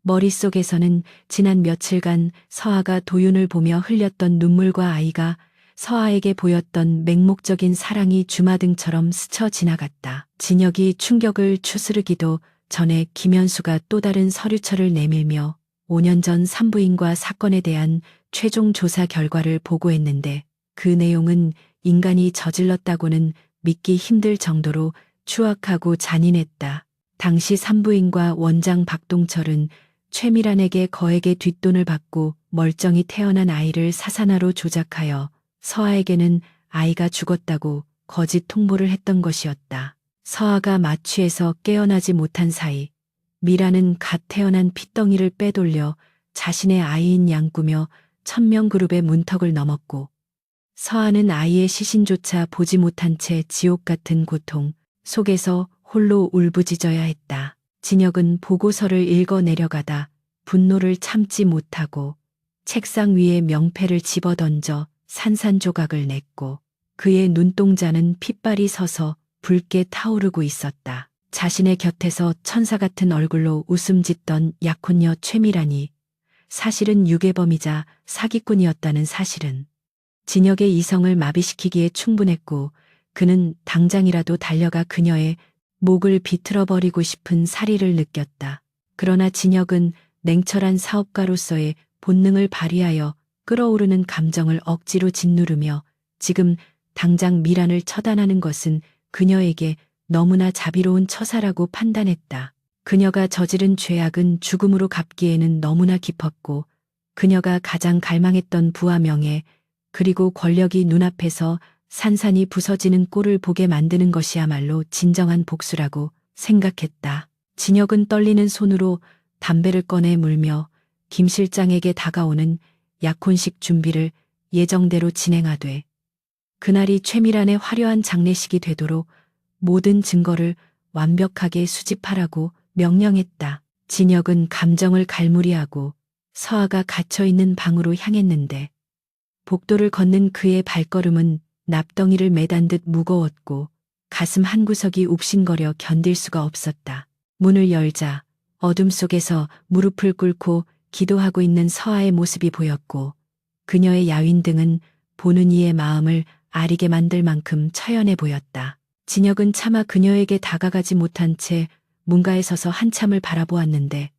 Speaker 1: 머릿속에서는 지난 며칠간 서아가 도윤을 보며 흘렸던 눈물과 아이가 서아에게 보였던 맹목적인 사랑이 주마등처럼 스쳐 지나갔다. 진혁이 충격을 추스르기도 전에 김현수가 또 다른 서류철을 내밀며 5년 전 산부인과 사건에 대한 최종 조사 결과를 보고했는데 그 내용은 인간이 저질렀다고는 믿기 힘들 정도로 추악하고 잔인했다. 당시 산부인과 원장 박동철은 최미란에게 거액의 뒷돈을 받고 멀쩡히 태어난 아이를 사산화로 조작하여 서아에게는 아이가 죽었다고 거짓 통보를 했던 것이었다. 서아가 마취해서 깨어나지 못한 사이 미라는 갓 태어난 핏덩이를 빼돌려 자신의 아이인 양 꾸며 1000명 그룹의 문턱을 넘었고 서아는 아이의 시신조차 보지 못한 채 지옥 같은 고통 속에서 홀로 울부짖어야 했다. 진혁은 보고서를 읽어 내려가다 분노를 참지 못하고 책상 위에 명패를 집어던져 산산조각을 냈고 그의 눈동자는 핏발이 서서 붉게 타오르고 있었다. 자신의 곁에서 천사 같은 얼굴로 웃음 짓던 약혼녀 최미란이 사실은 유괴범이자 사기꾼이었다는 사실은 진혁의 이성을 마비시키기에 충분했고 그는 당장이라도 달려가 그녀의 목을 비틀어버리고 싶은 사리를 느꼈다. 그러나 진혁은 냉철한 사업가로서의 본능을 발휘하여 끓어오르는 감정을 억지로 짓누르며 지금 당장 미란을 처단하는 것은 그녀에게 너무나 자비로운 처사라고 판단했다. 그녀가 저지른 죄악은 죽음으로 갚기에는 너무나 깊었고 그녀가 가장 갈망했던 부와 명예 그리고 권력이 눈앞에서 산산이 부서지는 꼴을 보게 만드는 것이야말로 진정한 복수라고 생각했다. 진혁은 떨리는 손으로 담배를 꺼내 물며 김 실장에게 다가오는 약혼식 준비를 예정대로 진행하되 그날이 최미란의 화려한 장례식이 되도록 모든 증거를 완벽하게 수집하라고 명령했다. 진혁은 감정을 갈무리하고 서아가 갇혀있는 방으로 향했는데 복도를 걷는 그의 발걸음은 납덩이를 매단 듯 무거웠고 가슴 한구석이 욱신거려 견딜 수가 없었다. 문을 열자 어둠 속에서 무릎을 꿇고 기도하고 있는 서아의 모습이 보였고 그녀의 야윈 등은 보는 이의 마음을 아리게 만들 만큼 처연해 보였다. 진혁은 차마 그녀에게 다가가지 못한 채 문가에 서서 한참을 바라보았는데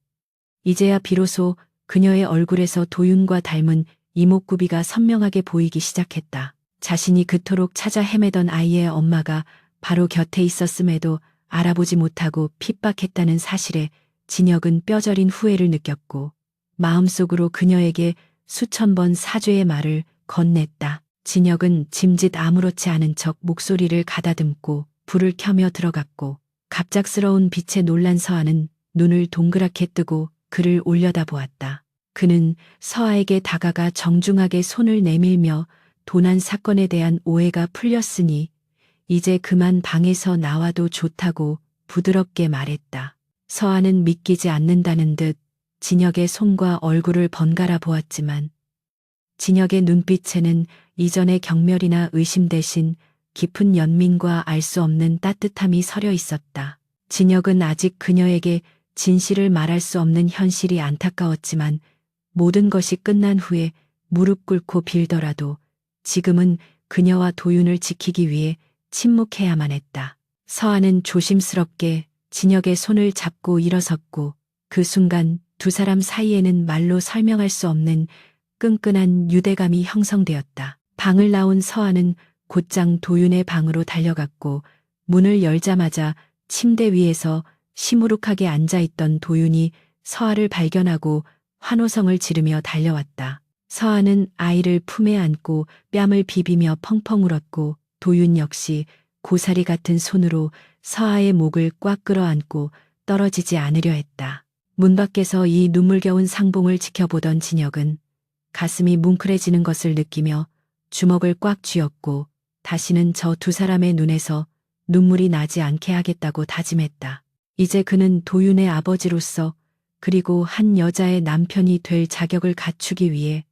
Speaker 1: 이제야 비로소 그녀의 얼굴에서 도윤과 닮은 이목구비가 선명하게 보이기 시작했다. 자신이 그토록 찾아 헤매던 아이의 엄마가 바로 곁에 있었음에도 알아보지 못하고 핍박했다는 사실에 진혁은 뼈저린 후회를 느꼈고 마음속으로 그녀에게 수천 번 사죄의 말을 건넸다. 진혁은 짐짓 아무렇지 않은 척 목소리를 가다듬고 불을 켜며 들어갔고 갑작스러운 빛에 놀란 서아는 눈을 동그랗게 뜨고 그를 올려다보았다. 그는 서아에게 다가가 정중하게 손을 내밀며 도난 사건에 대한 오해가 풀렸으니 이제 그만 방에서 나와도 좋다고 부드럽게 말했다. 서아는 믿기지 않는다는 듯 진혁의 손과 얼굴을 번갈아 보았지만 진혁의 눈빛에는 이전의 경멸이나 의심 대신 깊은 연민과 알 수 없는 따뜻함이 서려 있었다. 진혁은 아직 그녀에게 진실을 말할 수 없는 현실이 안타까웠지만 모든 것이 끝난 후에 무릎 꿇고 빌더라도 지금은 그녀와 도윤을 지키기 위해 침묵해야만 했다. 서아는 조심스럽게 진혁의 손을 잡고 일어섰고 그 순간 두 사람 사이에는 말로 설명할 수 없는 끈끈한 유대감이 형성되었다. 방을 나온 서아는 곧장 도윤의 방으로 달려갔고 문을 열자마자 침대 위에서 시무룩하게 앉아있던 도윤이 서아를 발견하고 환호성을 지르며 달려왔다. 서아는 아이를 품에 안고 뺨을 비비며 펑펑 울었고 도윤 역시 고사리 같은 손으로 서아의 목을 꽉 끌어안고 떨어지지 않으려 했다. 문 밖에서 이 눈물겨운 상봉을 지켜보던 진혁은 가슴이 뭉클해지는 것을 느끼며 주먹을 꽉 쥐었고 다시는 저 두 사람의 눈에서 눈물이 나지 않게 하겠다고 다짐했다. 이제 그는 도윤의 아버지로서 그리고 한 여자의 남편이 될 자격을 갖추기 위해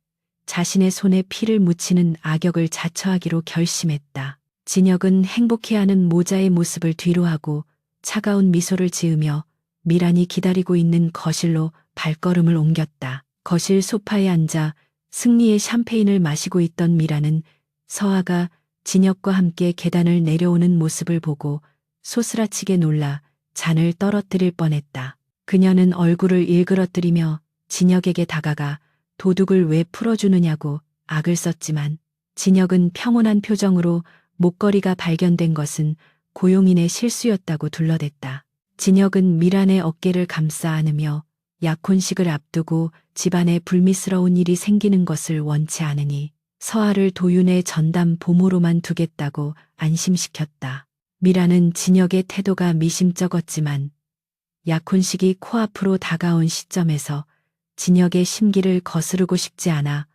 Speaker 1: 자신의 손에 피를 묻히는 악역을 자처하기로 결심했다. 진혁은 행복해하는 모자의 모습을 뒤로하고 차가운 미소를 지으며 미란이 기다리고 있는 거실로 발걸음을 옮겼다. 거실 소파에 앉아 승리의 샴페인을 마시고 있던 미란은 서아가 진혁과 함께 계단을 내려오는 모습을 보고 소스라치게 놀라 잔을 떨어뜨릴 뻔했다. 그녀는 얼굴을 일그러뜨리며 진혁에게 다가가 도둑을 왜 풀어주느냐고 악을 썼지만 진혁은 평온한 표정으로 목걸이가 발견된 것은 고용인의 실수였다고 둘러댔다. 진혁은 미란의 어깨를 감싸 안으며 약혼식을 앞두고 집안에 불미스러운 일이 생기는 것을 원치 않으니 서아를 도윤의 전담 보모로만 두겠다고 안심시켰다. 미란은 진혁의 태도가 미심쩍었지만 약혼식이 코앞으로 다가온 시점에서 진혁의 심기를 거스르고 싶지 않아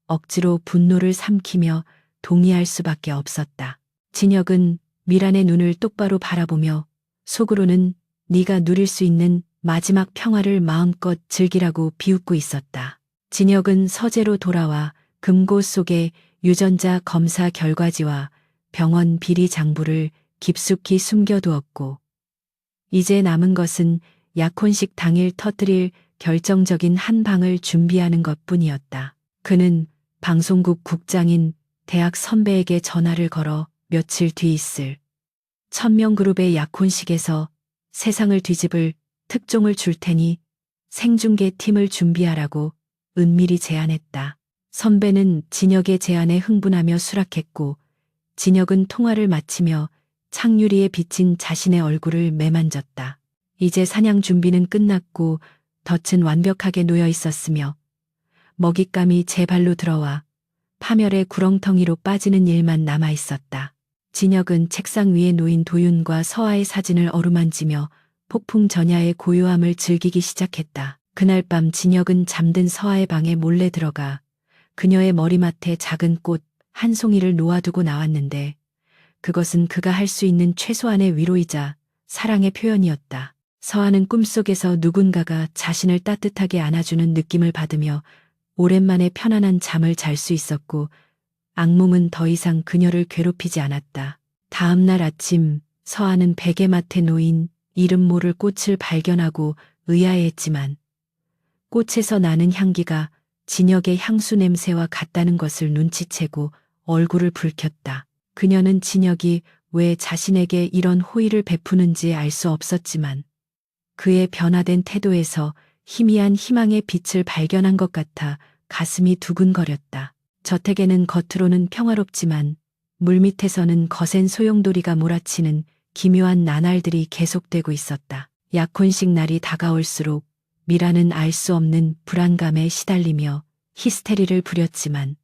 Speaker 1: 억지로 분노를 삼키며 동의할 수밖에 없었다. 진혁은 미란의 눈을 똑바로 바라보며 속으로는 네가 누릴 수 있는 마지막 평화를 마음껏 즐기라고 비웃고 있었다. 진혁은 서재로 돌아와 금고 속에 유전자 검사 결과지와 병원 비리 장부를 깊숙이 숨겨두었고 이제 남은 것은 약혼식 당일 터뜨릴 결정적인 한 방을 준비하는 것뿐이었다. 그는 방송국 국장인 대학 선배에게 전화를 걸어 며칠 뒤 있을 천명그룹의 약혼식에서 세상을 뒤집을 특종을 줄 테니 생중계 팀을 준비하라고 은밀히 제안했다. 선배는 진혁의 제안에 흥분하며 수락했고 진혁은 통화를 마치며 창유리에 비친 자신의 얼굴을 매만졌다. 이제 사냥 준비는 끝났고 덫은 완벽하게 놓여 있었으며 먹잇감이 제 발로 들어와 파멸의 구렁텅이로 빠지는 일만 남아 있었다. 진혁은 책상 위에 놓인 도윤과 서아의 사진을 어루만지며 폭풍 전야의 고요함을 즐기기 시작했다. 그날 밤 진혁은 잠든 서아의 방에 몰래 들어가 그녀의 머리맡에 작은 꽃 한 송이를 놓아두고 나왔는데 그것은 그가 할 수 있는 최소한의 위로이자 사랑의 표현이었다. 서한은 꿈속에서 누군가가 자신을 따뜻하게 안아주는 느낌을 받으며 오랜만에 편안한 잠을 잘 수 있었고 악몽은 더 이상 그녀를 괴롭히지 않았다. 다음 날 아침 서한은 베개맡에 놓인 이름 모를 꽃을 발견하고 의아해했지만 꽃에서 나는 향기가 진혁의 향수 냄새와 같다는 것을 눈치채고 얼굴을 붉혔다. 그녀는 진혁이 왜 자신에게 이런 호의를 베푸는지 알 수 없었지만 그의 변화된 태도에서 희미한 희망의 빛을 발견한 것 같아 가슴이 두근거렸다. 저택에는 겉으로는 평화롭지만 물밑에서는 거센 소용돌이가 몰아치는 기묘한 나날들이 계속되고 있었다. 약혼식 날이 다가올수록 미라는 알 수 없는 불안감에 시달리며 히스테리를 부렸지만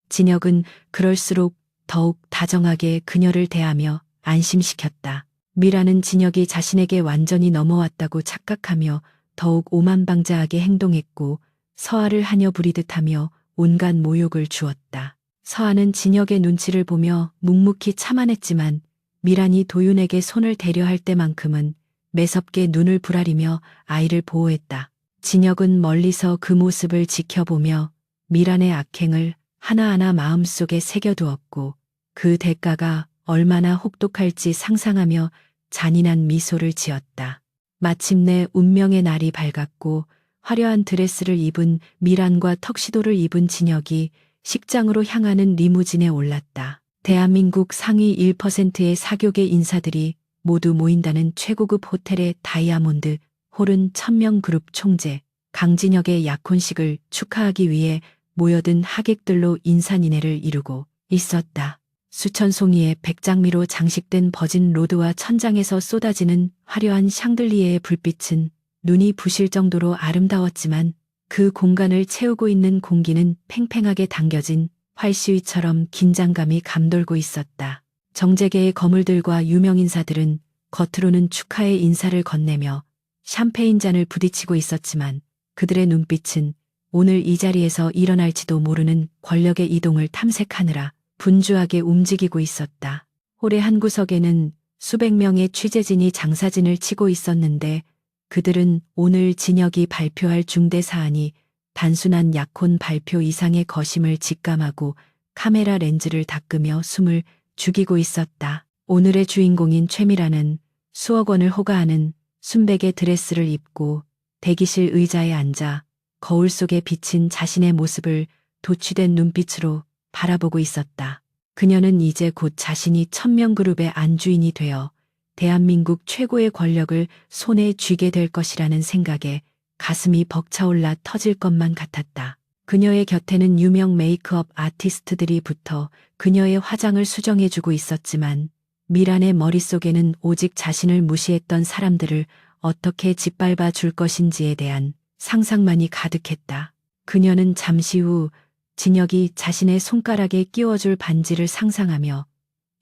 Speaker 1: 진혁은 그럴수록 더욱 다정하게 그녀를 대하며 안심시켰다. 미라는 진혁이 자신에게 완전히 넘어왔다고 착각하며 더욱 오만방자하게 행동했고 서아를 하녀 부리듯 하며 온갖 모욕을 주었다. 서아는 진혁의 눈치를 보며 묵묵히 참아냈지만 미란이 도윤에게 손을 대려 할 때만큼은 매섭게 눈을 부라리며 아이를 보호했다. 진혁은 멀리서 그 모습을 지켜보며 미란의 악행을 하나하나 마음속에 새겨두었고 그 대가가 얼마나 혹독할지 상상하며 잔인한 미소를 지었다. 마침내 운명의 날이 밝았고 화려한 드레스를 입은 미란과 턱시도를 입은 진혁이 식장으로 향하는 리무진에 올랐다. 대한민국 상위 1%의 사교계 인사들이 모두 모인다는 최고급 호텔의 다이아몬드 홀은 천명그룹 총재 강진혁의 약혼식을 축하하기 위해 모여든 하객들로 인산인해를 이루고 있었다. 수천 송이의 백장미로 장식된 버진 로드와 천장에서 쏟아지는 화려한 샹들리에의 불빛은 눈이 부실 정도로 아름다웠지만 그 공간을 채우고 있는 공기는 팽팽하게 당겨진 활시위처럼 긴장감이 감돌고 있었다. 정재계의 거물들과 유명인사들은 겉으로는 축하의 인사를 건네며 샴페인 잔을 부딪히고 있었지만 그들의 눈빛은 오늘 이 자리에서 일어날지도 모르는 권력의 이동을 탐색하느라 분주하게 움직이고 있었다. 홀의 한 구석에는 수백 명의 취재진이 장사진을 치고 있었는데 그들은 오늘 진혁이 발표할 중대 사안이 단순한 약혼 발표 이상의 거심을 직감하고 카메라 렌즈를 닦으며 숨을 죽이고 있었다. 오늘의 주인공인 최미라는 수억 원을 호가하는 순백의 드레스를 입고 대기실 의자에 앉아 거울 속에 비친 자신의 모습을 도취된 눈빛으로 바라보고 있었다. 그녀는 이제 곧 자신이 천명그룹의 안주인이 되어 대한민국 최고의 권력을 손에 쥐게 될 것이라는 생각에 가슴이 벅차올라 터질 것만 같았다. 그녀의 곁에는 유명 메이크업 아티스트들이 붙어 그녀의 화장을 수정해주고 있었지만 미란의 머릿속에는 오직 자신을 무시했던 사람들을 어떻게 짓밟아 줄 것인지에 대한 상상만이 가득했다. 그녀는 잠시 후 진혁이 자신의 손가락에 끼워줄 반지를 상상하며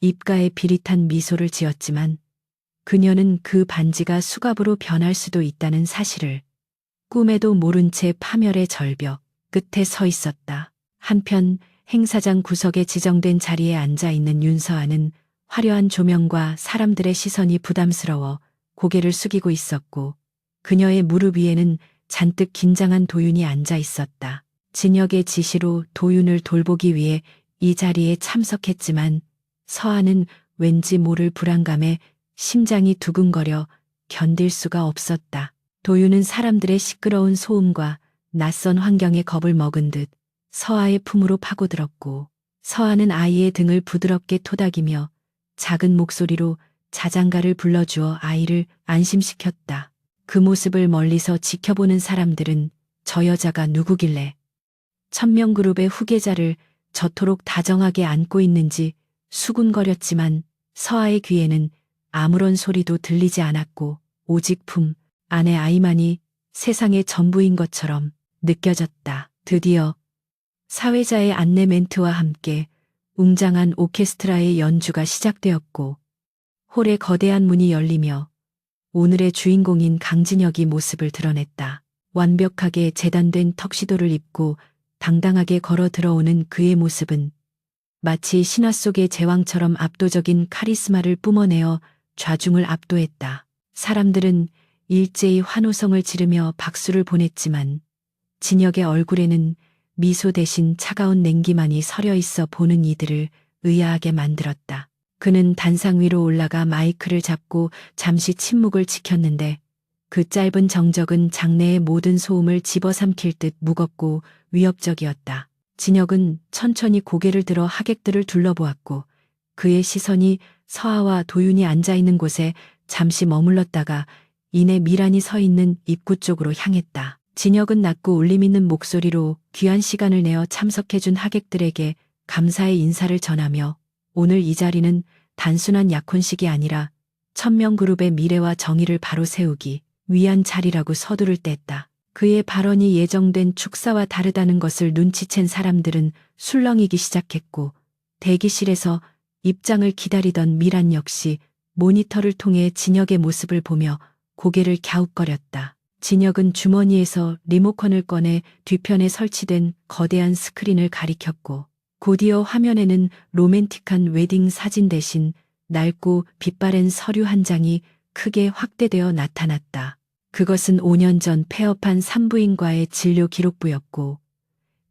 Speaker 1: 입가에 비릿한 미소를 지었지만 그녀는 그 반지가 수갑으로 변할 수도 있다는 사실을 꿈에도 모른 채 파멸의 절벽 끝에 서 있었다. 한편 행사장 구석에 지정된 자리에 앉아 있는 윤서아는 화려한 조명과 사람들의 시선이 부담스러워 고개를 숙이고 있었고 그녀의 무릎 위에는 잔뜩 긴장한 도윤이 앉아 있었다. 진혁의 지시로 도윤을 돌보기 위해 이 자리에 참석했지만 서아는 왠지 모를 불안감에 심장이 두근거려 견딜 수가 없었다. 도윤은 사람들의 시끄러운 소음과 낯선 환경에 겁을 먹은 듯 서아의 품으로 파고들었고 서아는 아이의 등을 부드럽게 토닥이며 작은 목소리로 자장가를 불러주어 아이를 안심시켰다. 그 모습을 멀리서 지켜보는 사람들은 저 여자가 누구길래 천명그룹의 후계자를 저토록 다정하게 안고 있는지 수군거렸지만 서아의 귀에는 아무런 소리도 들리지 않았고 오직 품 안의 아이만이 세상의 전부인 것처럼 느껴졌다. 드디어 사회자의 안내 멘트와 함께 웅장한 오케스트라의 연주가 시작되었고 홀의 거대한 문이 열리며 오늘의 주인공인 강진혁이 모습을 드러냈다. 완벽하게 재단된 턱시도를 입고 당당하게 걸어 들어오는 그의 모습은 마치 신화 속의 제왕처럼 압도적인 카리스마를 뿜어내어 좌중을 압도했다. 사람들은 일제히 환호성을 지르며 박수를 보냈지만 진혁의 얼굴에는 미소 대신 차가운 냉기만이 서려 있어 보는 이들을 의아하게 만들었다. 그는 단상 위로 올라가 마이크를 잡고 잠시 침묵을 지켰는데 그 짧은 정적은 장내의 모든 소음을 집어삼킬 듯 무겁고 위협적이었다. 진혁은 천천히 고개를 들어 하객들을 둘러보았고 그의 시선이 서아와 도윤이 앉아있는 곳에 잠시 머물렀다가 이내 미란이 서 있는 입구 쪽으로 향했다. 진혁은 낮고 울림 있는 목소리로 귀한 시간을 내어 참석해준 하객들에게 감사의 인사를 전하며 오늘 이 자리는 단순한 약혼식이 아니라 천명그룹의 미래와 정의를 바로 세우기 위한 자리라고 서두를 뗐다. 그의 발언이 예정된 축사와 다르다는 것을 눈치챈 사람들은 술렁이기 시작했고 대기실에서 입장을 기다리던 미란 역시 모니터를 통해 진혁의 모습을 보며 고개를 갸웃거렸다. 진혁은 주머니에서 리모컨을 꺼내 뒤편에 설치된 거대한 스크린을 가리켰고 곧이어 화면에는 로맨틱한 웨딩 사진 대신 낡고 빛바랜 서류 한 장이 크게 확대되어 나타났다. 그것은 5년 전 폐업한 산부인과의 진료 기록부였고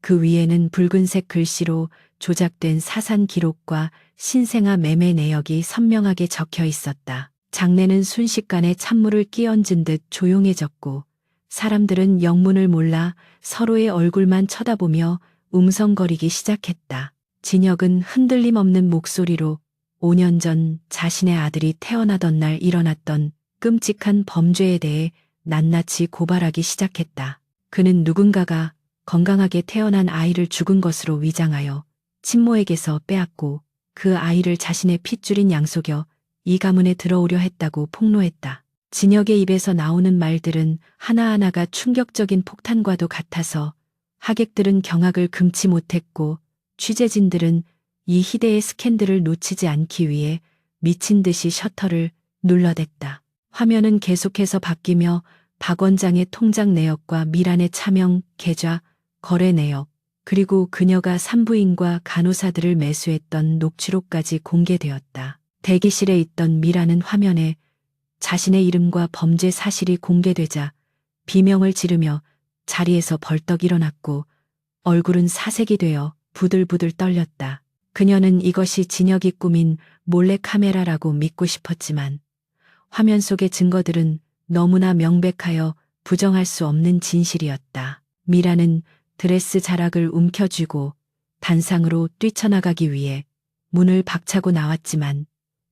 Speaker 1: 그 위에는 붉은색 글씨로 조작된 사산 기록과 신생아 매매 내역이 선명하게 적혀 있었다. 장내는 순식간에 찬물을 끼얹은 듯 조용해졌고 사람들은 영문을 몰라 서로의 얼굴만 쳐다보며 웅성거리기 시작했다. 진혁은 흔들림 없는 목소리로 5년 전 자신의 아들이 태어나던 날 일어났던 끔찍한 범죄에 대해 낱낱이 고발하기 시작했다. 그는 누군가가 건강하게 태어난 아이를 죽은 것으로 위장하여 친모에게서 빼앗고 그 아이를 자신의 핏줄인 양속여 이 가문에 들어오려 했다고 폭로했다. 진혁의 입에서 나오는 말들은 하나하나가 충격적인 폭탄과도 같아서 하객들은 경악을 금치 못했고 취재진들은 이 희대의 스캔들을 놓치지 않기 위해 미친 듯이 셔터를 눌러댔다. 화면은 계속해서 바뀌며 박 원장의 통장 내역과 미란의 차명, 계좌, 거래 내역, 그리고 그녀가 산부인과 간호사들을 매수했던 녹취록까지 공개되었다. 대기실에 있던 미란은 화면에 자신의 이름과 범죄 사실이 공개되자 비명을 지르며 자리에서 벌떡 일어났고 얼굴은 사색이 되어 부들부들 떨렸다. 그녀는 이것이 진혁이 꾸민 몰래카메라라고 믿고 싶었지만 화면 속의 증거들은 너무나 명백하여 부정할 수 없는 진실이었다. 미라는 드레스 자락을 움켜쥐고 단상으로 뛰쳐나가기 위해 문을 박차고 나왔지만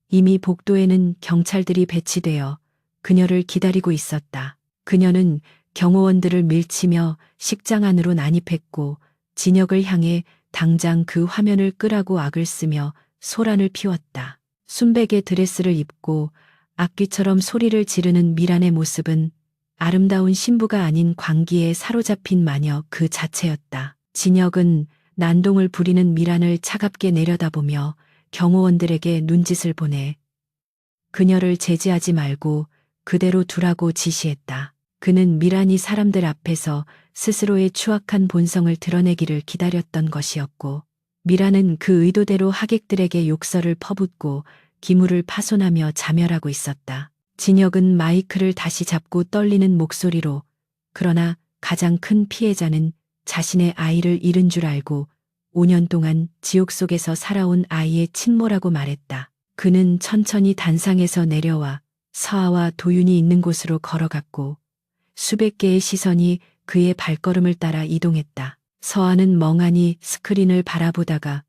Speaker 1: 이미 복도에는 경찰들이 배치되어 그녀를 기다리고 있었다. 그녀는 경호원들을 밀치며 식장 안으로 난입했고 진혁을 향해 당장 그 화면을 끄라고 악을 쓰며 소란을 피웠다. 순백의 드레스를 입고 악귀처럼 소리를 지르는 미란의 모습은 아름다운 신부가 아닌 광기에 사로잡힌 마녀 그 자체였다. 진혁은 난동을 부리는 미란을 차갑게 내려다보며 경호원들에게 눈짓을 보내 그녀를 제지하지 말고 그대로 두라고 지시했다. 그는 미란이 사람들 앞에서 스스로의 추악한 본성을 드러내기를 기다렸던 것이었고 미란은 그 의도대로 하객들에게 욕설을 퍼붓고 기물을 파손하며 자멸하고 있었다. 진혁은 마이크를 다시 잡고 떨리는 목소리로 그러나 가장 큰 피해자는 자신의 아이를 잃은 줄 알고 5년 동안 지옥 속에서 살아온 아이의 친모라고 말했다. 그는 천천히 단상에서 내려와 서아와 도윤이 있는 곳으로 걸어갔고 수백 개의 시선이 그의 발걸음을 따라 이동했다. 서아는 멍하니 스크린을 바라보다가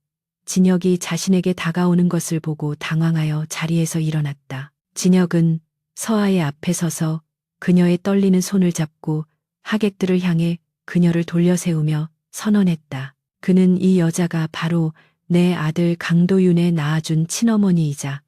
Speaker 1: 진혁이 자신에게 다가오는 것을 보고 당황하여 자리에서 일어났다. 진혁은 서아의 앞에 서서 그녀의 떨리는 손을 잡고 하객들을 향해 그녀를 돌려세우며 선언했다. 그는 이 여자가 바로 내 아들 강도윤에 낳아준 친어머니이자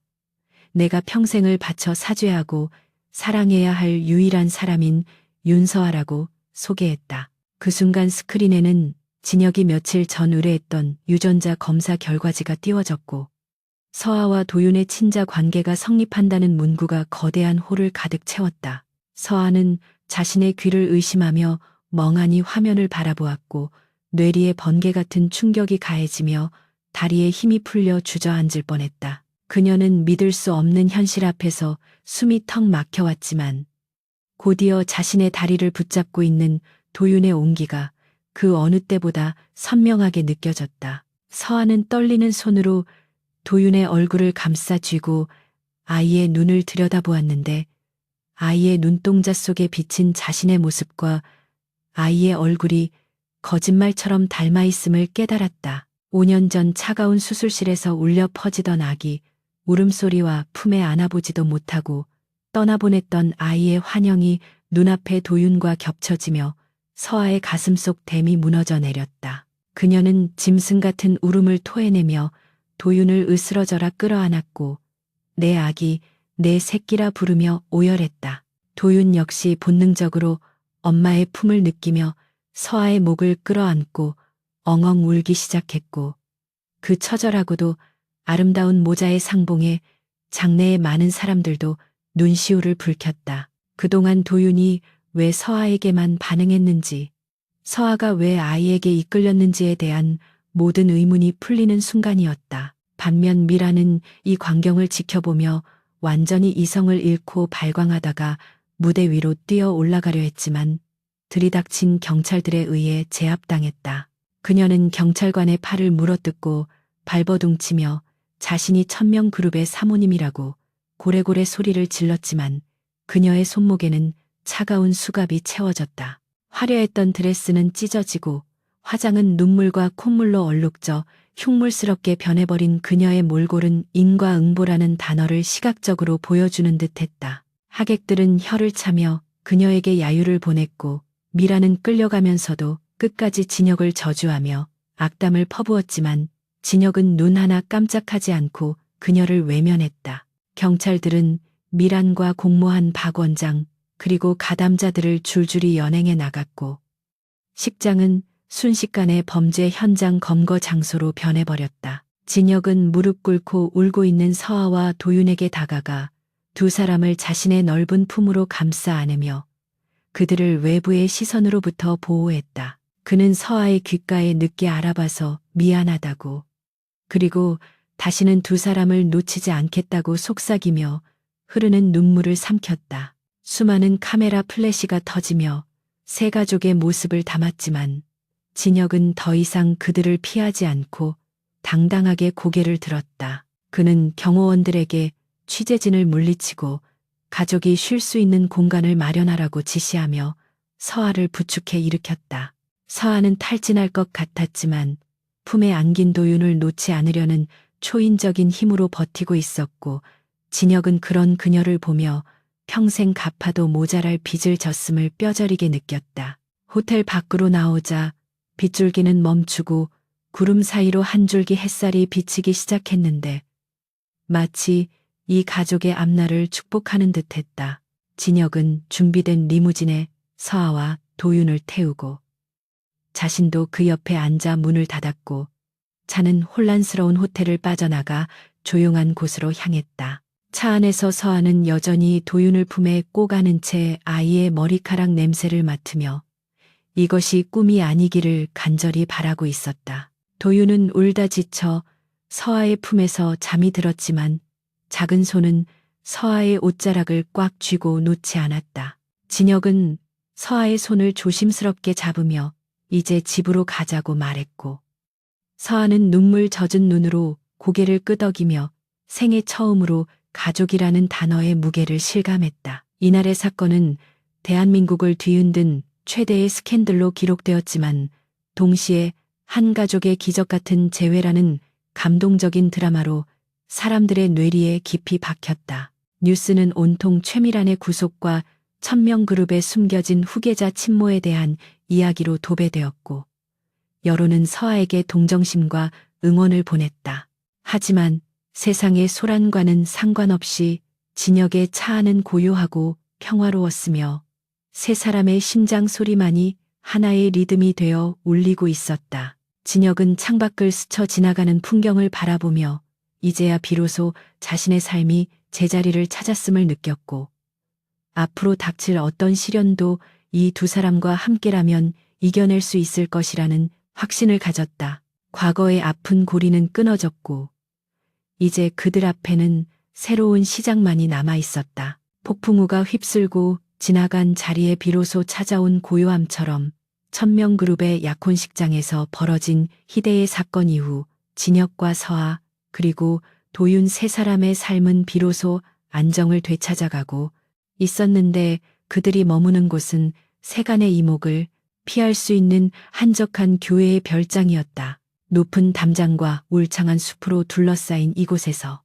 Speaker 1: 내가 평생을 바쳐 사죄하고 사랑해야 할 유일한 사람인 윤서아라고 소개했다. 그 순간 스크린에는 진혁이 며칠 전 의뢰했던 유전자 검사 결과지가 띄워졌고 서아와 도윤의 친자 관계가 성립한다는 문구가 거대한 홀을 가득 채웠다. 서아는 자신의 귀를 의심하며 멍하니 화면을 바라보았고 뇌리에 번개 같은 충격이 가해지며 다리에 힘이 풀려 주저앉을 뻔했다. 그녀는 믿을 수 없는 현실 앞에서 숨이 턱 막혀왔지만 곧이어 자신의 다리를 붙잡고 있는 도윤의 온기가 그 어느 때보다 선명하게 느껴졌다. 서아는 떨리는 손으로 도윤의 얼굴을 감싸 쥐고 아이의 눈을 들여다보았는데 아이의 눈동자 속에 비친 자신의 모습과 아이의 얼굴이 거짓말처럼 닮아 있음을 깨달았다. 5년 전 차가운 수술실에서 울려 퍼지던 아기, 울음소리와 품에 안아보지도 못하고 떠나보냈던 아이의 환영이 눈앞에 도윤과 겹쳐지며 서아의 가슴속 댐이 무너져 내렸다. 그녀는 짐승 같은 울음을 토해내며 도윤을 으스러져라 끌어안았고 내 아기, 내 새끼라 부르며 오열했다. 도윤 역시 본능적으로 엄마의 품을 느끼며 서아의 목을 끌어안고 엉엉 울기 시작했고 그 처절하고도 아름다운 모자의 상봉에 장내의 많은 사람들도 눈시울을 붉혔다. 그동안 도윤이 왜 서아에게만 반응했는지, 서아가 왜 아이에게 이끌렸는지에 대한 모든 의문이 풀리는 순간이었다. 반면 미라는 이 광경을 지켜보며 완전히 이성을 잃고 발광하다가 무대 위로 뛰어 올라가려 했지만 들이닥친 경찰들에 의해 제압당했다. 그녀는 경찰관의 팔을 물어뜯고 발버둥치며 자신이 천명그룹의 사모님이라고 고래고래 소리를 질렀지만 그녀의 손목에는 차가운 수갑이 채워졌다. 화려했던 드레스는 찢어지고 화장은 눈물과 콧물로 얼룩져 흉물스럽게 변해버린 그녀의 몰골은 인과응보라는 단어를 시각적으로 보여주는 듯했다. 하객들은 혀를 차며 그녀에게 야유를 보냈고 미라는 끌려가면서도 끝까지 진혁을 저주하며 악담을 퍼부었지만 진혁은 눈 하나 깜짝하지 않고 그녀를 외면했다. 경찰들은 미란과 공모한 박 원장 그리고 가담자들을 줄줄이 연행해 나갔고 식장은 순식간에 범죄 현장 검거 장소로 변해버렸다. 진혁은 무릎 꿇고 울고 있는 서아와 도윤에게 다가가 두 사람을 자신의 넓은 품으로 감싸 안으며 그들을 외부의 시선으로부터 보호했다. 그는 서아의 귓가에 늦게 알아봐서 미안하다고 그리고 다시는 두 사람을 놓치지 않겠다고 속삭이며 흐르는 눈물을 삼켰다. 수많은 카메라 플래시가 터지며 세 가족의 모습을 담았지만 진혁은 더 이상 그들을 피하지 않고 당당하게 고개를 들었다. 그는 경호원들에게 취재진을 물리치고 가족이 쉴 수 있는 공간을 마련하라고 지시하며 서아를 부축해 일으켰다. 서아는 탈진할 것 같았지만 품에 안긴 도윤을 놓지 않으려는 초인적인 힘으로 버티고 있었고 진혁은 그런 그녀를 보며 평생 갚아도 모자랄 빚을 졌음을 뼈저리게 느꼈다. 호텔 밖으로 나오자 빗줄기는 멈추고 구름 사이로 한 줄기 햇살이 비치기 시작했는데 마치 이 가족의 앞날을 축복하는 듯했다. 진혁은 준비된 리무진에 서아와 도윤을 태우고 자신도 그 옆에 앉아 문을 닫았고 차는 혼란스러운 호텔을 빠져나가 조용한 곳으로 향했다. 차 안에서 서아는 여전히 도윤을 품에 꼭 안은 채 아이의 머리카락 냄새를 맡으며 이것이 꿈이 아니기를 간절히 바라고 있었다. 도윤은 울다 지쳐 서아의 품에서 잠이 들었지만 작은 손은 서아의 옷자락을 꽉 쥐고 놓지 않았다. 진혁은 서아의 손을 조심스럽게 잡으며 이제 집으로 가자고 말했고 서아는 눈물 젖은 눈으로 고개를 끄덕이며 생애 처음으로 가족이라는 단어의 무게를 실감했다. 이날의 사건은 대한민국을 뒤흔든 최대의 스캔들로 기록되었지만 동시에 한 가족의 기적 같은 재회라는 감동적인 드라마로 사람들의 뇌리에 깊이 박혔다. 뉴스는 온통 최미란의 구속과 천명그룹에 숨겨진 후계자 친모에 대한 이야기로 도배되었고 여론은 서아에게 동정심과 응원을 보냈다. 하지만 세상의 소란과는 상관없이 진혁의 차 안은 고요하고 평화로웠으며 세 사람의 심장 소리만이 하나의 리듬이 되어 울리고 있었다. 진혁은 창밖을 스쳐 지나가는 풍경을 바라보며 이제야 비로소 자신의 삶이 제자리를 찾았음을 느꼈고 앞으로 닥칠 어떤 시련도 이 두 사람과 함께라면 이겨낼 수 있을 것이라는 확신을 가졌다. 과거의 아픈 고리는 끊어졌고 이제 그들 앞에는 새로운 시작만이 남아 있었다. 폭풍우가 휩쓸고 지나간 자리에 비로소 찾아온 고요함처럼 천명그룹의 약혼식장에서 벌어진 희대의 사건 이후 진혁과 서아 그리고 도윤 세 사람의 삶은 비로소 안정을 되찾아가고 있었는데 그들이 머무는 곳은 세간의 이목을 피할 수 있는 한적한 교회의 별장이었다. 높은 담장과 울창한 숲으로 둘러싸인 이곳에서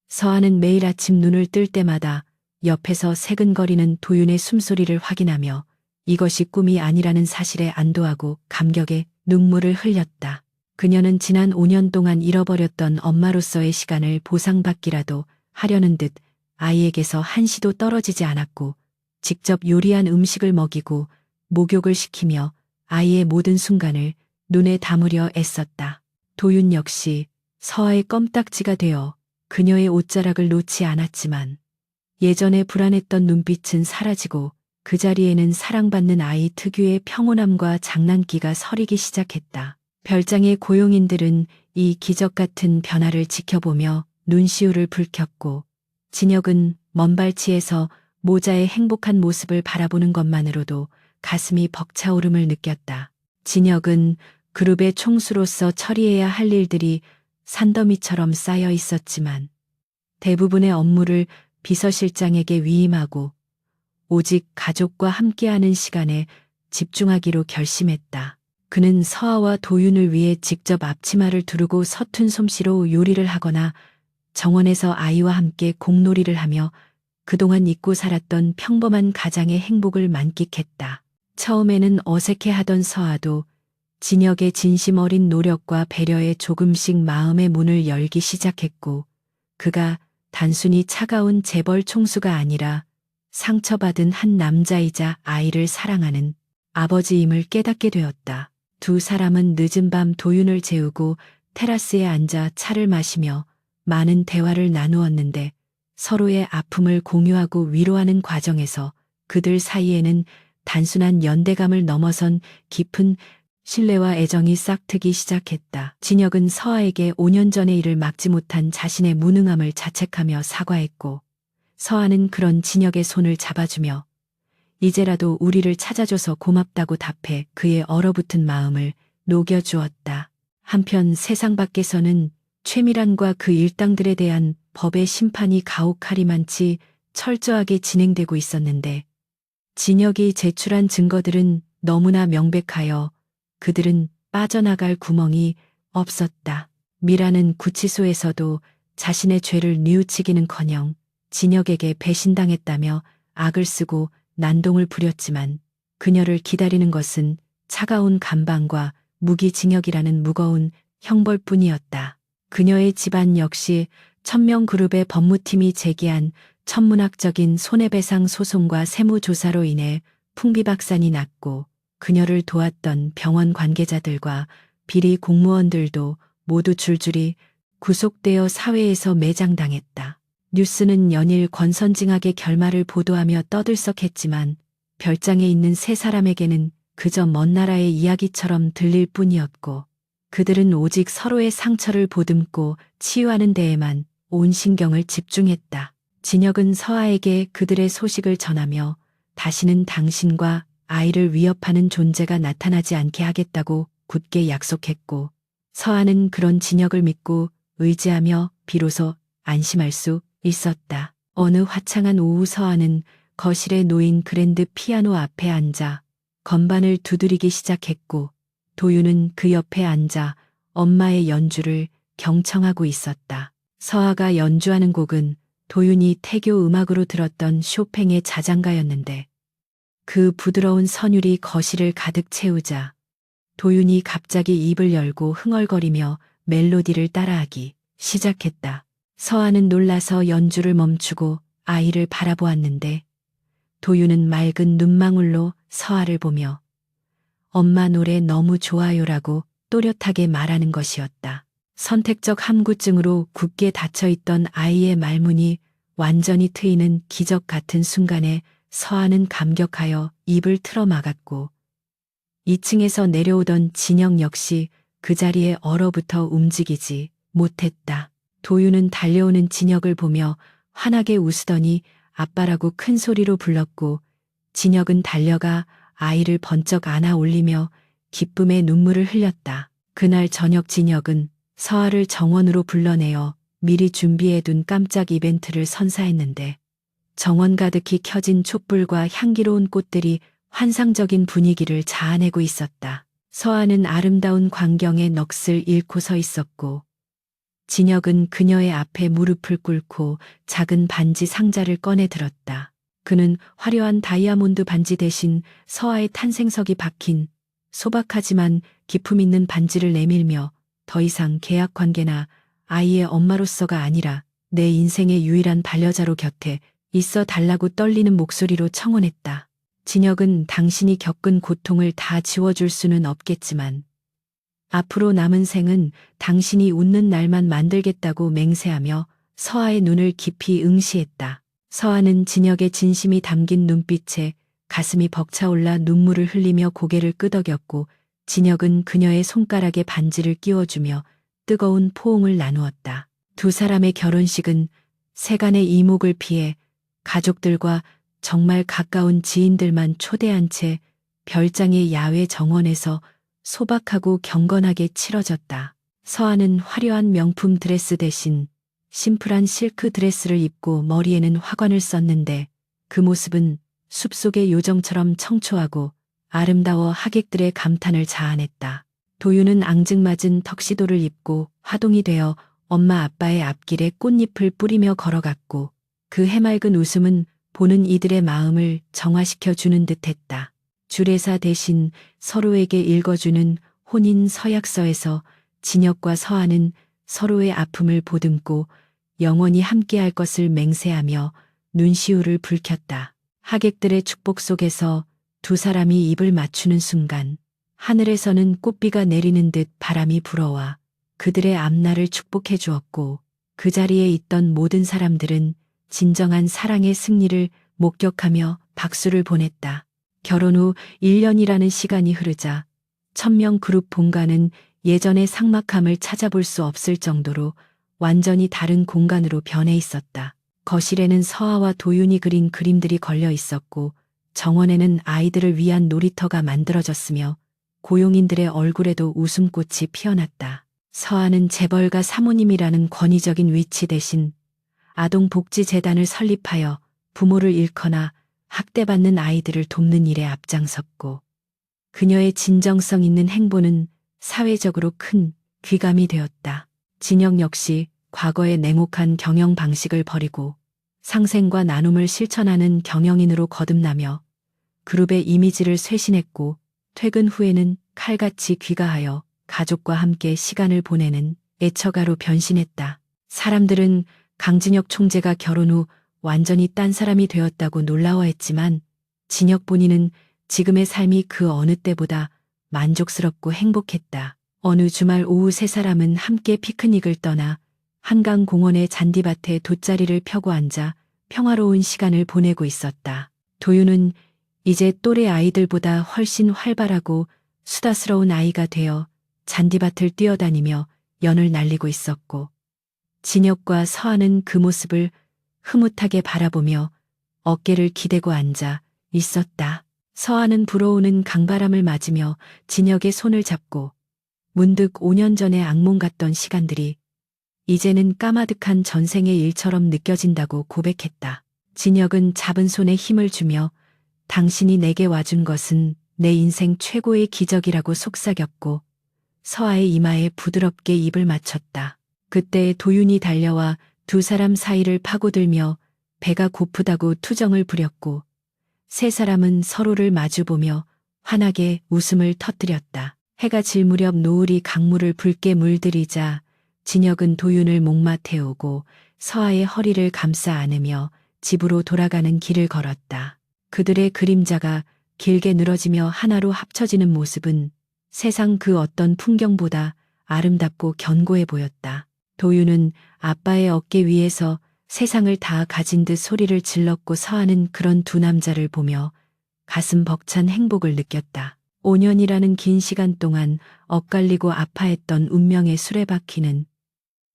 Speaker 1: 서아는 매일 아침 눈을 뜰 때마다 옆에서 새근거리는 도윤의 숨소리를 확인하며 이것이 꿈이 아니라는 사실에 안도하고 감격의 눈물을 흘렸다. 그녀는 지난 5년 동안 잃어버렸던 엄마로서의 시간을 보상받기라도 하려는 듯 아이에게서 한시도 떨어지지 않았고 직접 요리한 음식을 먹이고 목욕을 시키며 아이의 모든 순간을 눈에 담으려 애썼다. 도윤 역시 서아의 껌딱지가 되어 그녀의 옷자락을 놓지 않았지만 예전에 불안했던 눈빛은 사라지고 그 자리에는 사랑받는 아이 특유의 평온함과 장난기가 서리기 시작했다. 별장의 고용인들은 이 기적 같은 변화를 지켜보며 눈시울을 붉혔고 진혁은 먼 발치에서 모자의 행복한 모습을 바라보는 것만으로도 가슴이 벅차오름을 느꼈다. 진혁은 그룹의 총수로서 처리해야 할 일들이 산더미처럼 쌓여 있었지만 대부분의 업무를 비서실장에게 위임하고 오직 가족과 함께하는 시간에 집중하기로 결심했다. 그는 서아와 도윤을 위해 직접 앞치마를 두르고 서툰 솜씨로 요리를 하거나 정원에서 아이와 함께 공놀이를 하며 그동안 잊고 살았던 평범한 가장의 행복을 만끽했다. 처음에는 어색해하던 서아도 진혁의 진심 어린 노력과 배려에 조금씩 마음의 문을 열기 시작했고 그가 단순히 차가운 재벌 총수가 아니라 상처받은 한 남자이자 아이를 사랑하는 아버지임을 깨닫게 되었다. 두 사람은 늦은 밤 도윤을 재우고 테라스에 앉아 차를 마시며 많은 대화를 나누었는데 서로의 아픔을 공유하고 위로하는 과정에서 그들 사이에는 단순한 연대감을 넘어선 깊은 신뢰와 애정이 싹트기 시작했다. 진혁은 서아에게 5년 전의 일을 막지 못한 자신의 무능함을 자책하며 사과했고 서아는 그런 진혁의 손을 잡아주며 이제라도 우리를 찾아줘서 고맙다고 답해 그의 얼어붙은 마음을 녹여주었다. 한편 세상 밖에서는 최미란과 그 일당들에 대한 법의 심판이 가혹하리만치 철저하게 진행되고 있었는데 진혁이 제출한 증거들은 너무나 명백하여 그들은 빠져나갈 구멍이 없었다. 미라는 구치소에서도 자신의 죄를 뉘우치기는커녕 진혁에게 배신당했다며 악을 쓰고 난동을 부렸지만 그녀를 기다리는 것은 차가운 감방과 무기징역이라는 무거운 형벌뿐이었다. 그녀의 집안 역시 천명그룹의 법무팀이 제기한 천문학적인 손해배상 소송과 세무조사로 인해 풍비박산이 났고 그녀를 도왔던 병원 관계자들과 비리 공무원들도 모두 줄줄이 구속되어 사회에서 매장당했다. 뉴스는 연일 권선징악의 결말을 보도하며 떠들썩했지만 별장에 있는 세 사람에게는 그저 먼 나라의 이야기처럼 들릴 뿐이었고 그들은 오직 서로의 상처를 보듬고 치유하는 데에만 온 신경을 집중했다. 진혁은 서아에게 그들의 소식을 전하며 다시는 당신과 아이를 위협하는 존재가 나타나지 않게 하겠다고 굳게 약속했고 서아는 그런 진혁을 믿고 의지하며 비로소 안심할 수 있었다. 어느 화창한 오후 서아는 거실에 놓인 그랜드 피아노 앞에 앉아 건반을 두드리기 시작했고 도윤은 그 옆에 앉아 엄마의 연주를 경청하고 있었다. 서아가 연주하는 곡은 도윤이 태교 음악으로 들었던 쇼팽의 자장가였는데 그 부드러운 선율이 거실을 가득 채우자 도윤이 갑자기 입을 열고 흥얼거리며 멜로디를 따라하기 시작했다. 서아는 놀라서 연주를 멈추고 아이를 바라보았는데 도윤은 맑은 눈망울로 서아를 보며 엄마 노래 너무 좋아요라고 또렷하게 말하는 것이었다. 선택적 함구증으로 굳게 닫혀있던 아이의 말문이 완전히 트이는 기적 같은 순간에 서아는 감격하여 입을 틀어 막았고 2층에서 내려오던 진혁 역시 그 자리에 얼어붙어 움직이지 못했다. 도윤은 달려오는 진혁을 보며 환하게 웃으더니 아빠라고 큰 소리로 불렀고 진혁은 달려가 아이를 번쩍 안아 올리며 기쁨의 눈물을 흘렸다. 그날 저녁 진혁은 서아를 정원으로 불러내어 미리 준비해둔 깜짝 이벤트를 선사했는데 정원 가득히 켜진 촛불과 향기로운 꽃들이 환상적인 분위기를 자아내고 있었다. 서아는 아름다운 광경에 넋을 잃고 서 있었고 진혁은 그녀의 앞에 무릎을 꿇고 작은 반지 상자를 꺼내 들었다. 그는 화려한 다이아몬드 반지 대신 서아의 탄생석이 박힌 소박하지만 기품 있는 반지를 내밀며 더 이상 계약 관계나 아이의 엄마로서가 아니라 내 인생의 유일한 반려자로 곁에 있어 달라고 떨리는 목소리로 청혼했다. 진혁은 당신이 겪은 고통을 다 지워줄 수는 없겠지만 앞으로 남은 생은 당신이 웃는 날만 만들겠다고 맹세하며 서아의 눈을 깊이 응시했다. 서아는 진혁의 진심이 담긴 눈빛에 가슴이 벅차올라 눈물을 흘리며 고개를 끄덕였고 진혁은 그녀의 손가락에 반지를 끼워주며 뜨거운 포옹을 나누었다. 두 사람의 결혼식은 세간의 이목을 피해 가족들과 정말 가까운 지인들만 초대한 채 별장의 야외 정원에서 소박하고 경건하게 치러졌다. 서아는 화려한 명품 드레스 대신 심플한 실크 드레스를 입고 머리에는 화관을 썼는데 그 모습은 숲속의 요정처럼 청초하고 아름다워 하객들의 감탄을 자아냈다. 도윤은 앙증맞은 턱시도를 입고 화동이 되어 엄마 아빠의 앞길에 꽃잎을 뿌리며 걸어갔고 그 해맑은 웃음은 보는 이들의 마음을 정화시켜 주는 듯했다. 주례사 대신 서로에게 읽어주는 혼인 서약서에서 진혁과 서아는 서로의 아픔을 보듬고 영원히 함께할 것을 맹세하며 눈시울을 붉혔다. 하객들의 축복 속에서 두 사람이 입을 맞추는 순간 하늘에서는 꽃비가 내리는 듯 바람이 불어와 그들의 앞날을 축복해 주었고 그 자리에 있던 모든 사람들은 진정한 사랑의 승리를 목격하며 박수를 보냈다. 결혼 후 1년이라는 시간이 흐르자 1000명 그룹 본가는 예전의 삭막함을 찾아볼 수 없을 정도로 완전히 다른 공간으로 변해 있었다. 거실에는 서아와 도윤이 그린 그림들이 걸려 있었고 정원에는 아이들을 위한 놀이터가 만들어졌으며 고용인들의 얼굴에도 웃음꽃이 피어났다. 서아는 재벌가 사모님이라는 권위적인 위치 대신 아동복지재단을 설립하여 부모를 잃거나 학대받는 아이들을 돕는 일에 앞장섰고 그녀의 진정성 있는 행보는 사회적으로 큰 귀감이 되었다. 진혁 역시 과거의 냉혹한 경영 방식을 버리고 상생과 나눔을 실천하는 경영인으로 거듭나며 그룹의 이미지를 쇄신했고 퇴근 후에는 칼같이 귀가하여 가족과 함께 시간을 보내는 애처가로 변신했다. 사람들은 강진혁 총재가 결혼 후 완전히 딴 사람이 되었다고 놀라워했지만 진혁 본인은 지금의 삶이 그 어느 때보다 만족스럽고 행복했다. 어느 주말 오후 세 사람은 함께 피크닉을 떠나 한강 공원의 잔디밭에 돗자리를 펴고 앉아 평화로운 시간을 보내고 있었다. 도윤은 이제 또래 아이들보다 훨씬 활발하고 수다스러운 아이가 되어 잔디밭을 뛰어다니며 연을 날리고 있었고 진혁과 서아는 그 모습을 흐뭇하게 바라보며 어깨를 기대고 앉아 있었다. 서아는 불어오는 강바람을 맞으며 진혁의 손을 잡고 문득 5년 전의 악몽 같던 시간들이 이제는 까마득한 전생의 일처럼 느껴진다고 고백했다. 진혁은 잡은 손에 힘을 주며 당신이 내게 와준 것은 내 인생 최고의 기적이라고 속삭였고 서아의 이마에 부드럽게 입을 맞췄다. 그때 도윤이 달려와 두 사람 사이를 파고들며 배가 고프다고 투정을 부렸고 세 사람은 서로를 마주보며 환하게 웃음을 터뜨렸다. 해가 질 무렵 노을이 강물을 붉게 물들이자 진혁은 도윤을 목마 태우고 서아의 허리를 감싸 안으며 집으로 돌아가는 길을 걸었다. 그들의 그림자가 길게 늘어지며 하나로 합쳐지는 모습은 세상 그 어떤 풍경보다 아름답고 견고해 보였다. 도윤은 아빠의 어깨 위에서 세상을 다 가진 듯 소리를 질렀고 서아는 그런 두 남자를 보며 가슴 벅찬 행복을 느꼈다. 5년이라는 긴 시간 동안 엇갈리고 아파했던 운명의 수레바퀴는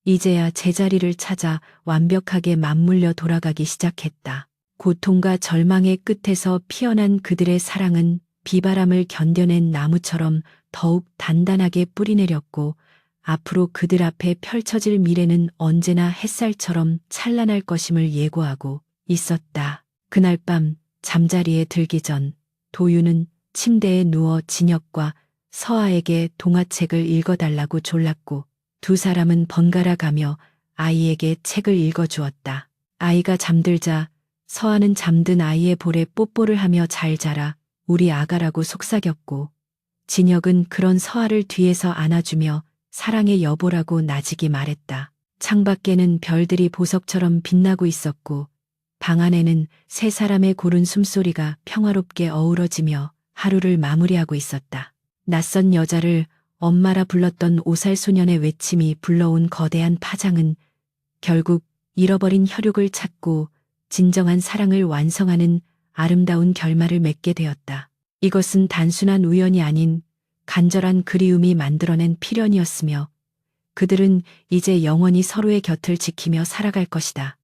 Speaker 1: 이제야 제자리를 찾아 완벽하게 맞물려 돌아가기 시작했다. 고통과 절망의 끝에서 피어난 그들의 사랑은 비바람을 견뎌낸 나무처럼 더욱 단단하게 뿌리내렸고, 앞으로 그들 앞에 펼쳐질 미래는 언제나 햇살처럼 찬란할 것임을 예고하고 있었다. 그날 밤 잠자리에 들기 전 도유는 침대에 누워 진혁과 서아에게 동화책을 읽어달라고 졸랐고, 두 사람은 번갈아 가며 아이에게 책을 읽어주었다. 아이가 잠들자 서아는 잠든 아이의 볼에 뽀뽀를 하며 잘 자라, 우리 아가라고 속삭였고, 진혁은 그런 서아를 뒤에서 안아주며 사랑의 여보라고 나직이 말했다. 창밖에는 별들이 보석처럼 빛나고 있었고, 방 안에는 세 사람의 고른 숨소리가 평화롭게 어우러지며 하루를 마무리하고 있었다. 낯선 여자를 엄마라 불렀던 5살 소년의 외침이 불러온 거대한 파장은 결국 잃어버린 혈육을 찾고 진정한 사랑을 완성하는 아름다운 결말을 맺게 되었다. 이것은 단순한 우연이 아닌 간절한 그리움이 만들어낸 필연이었으며, 그들은 이제 영원히 서로의 곁을 지키며 살아갈 것이다.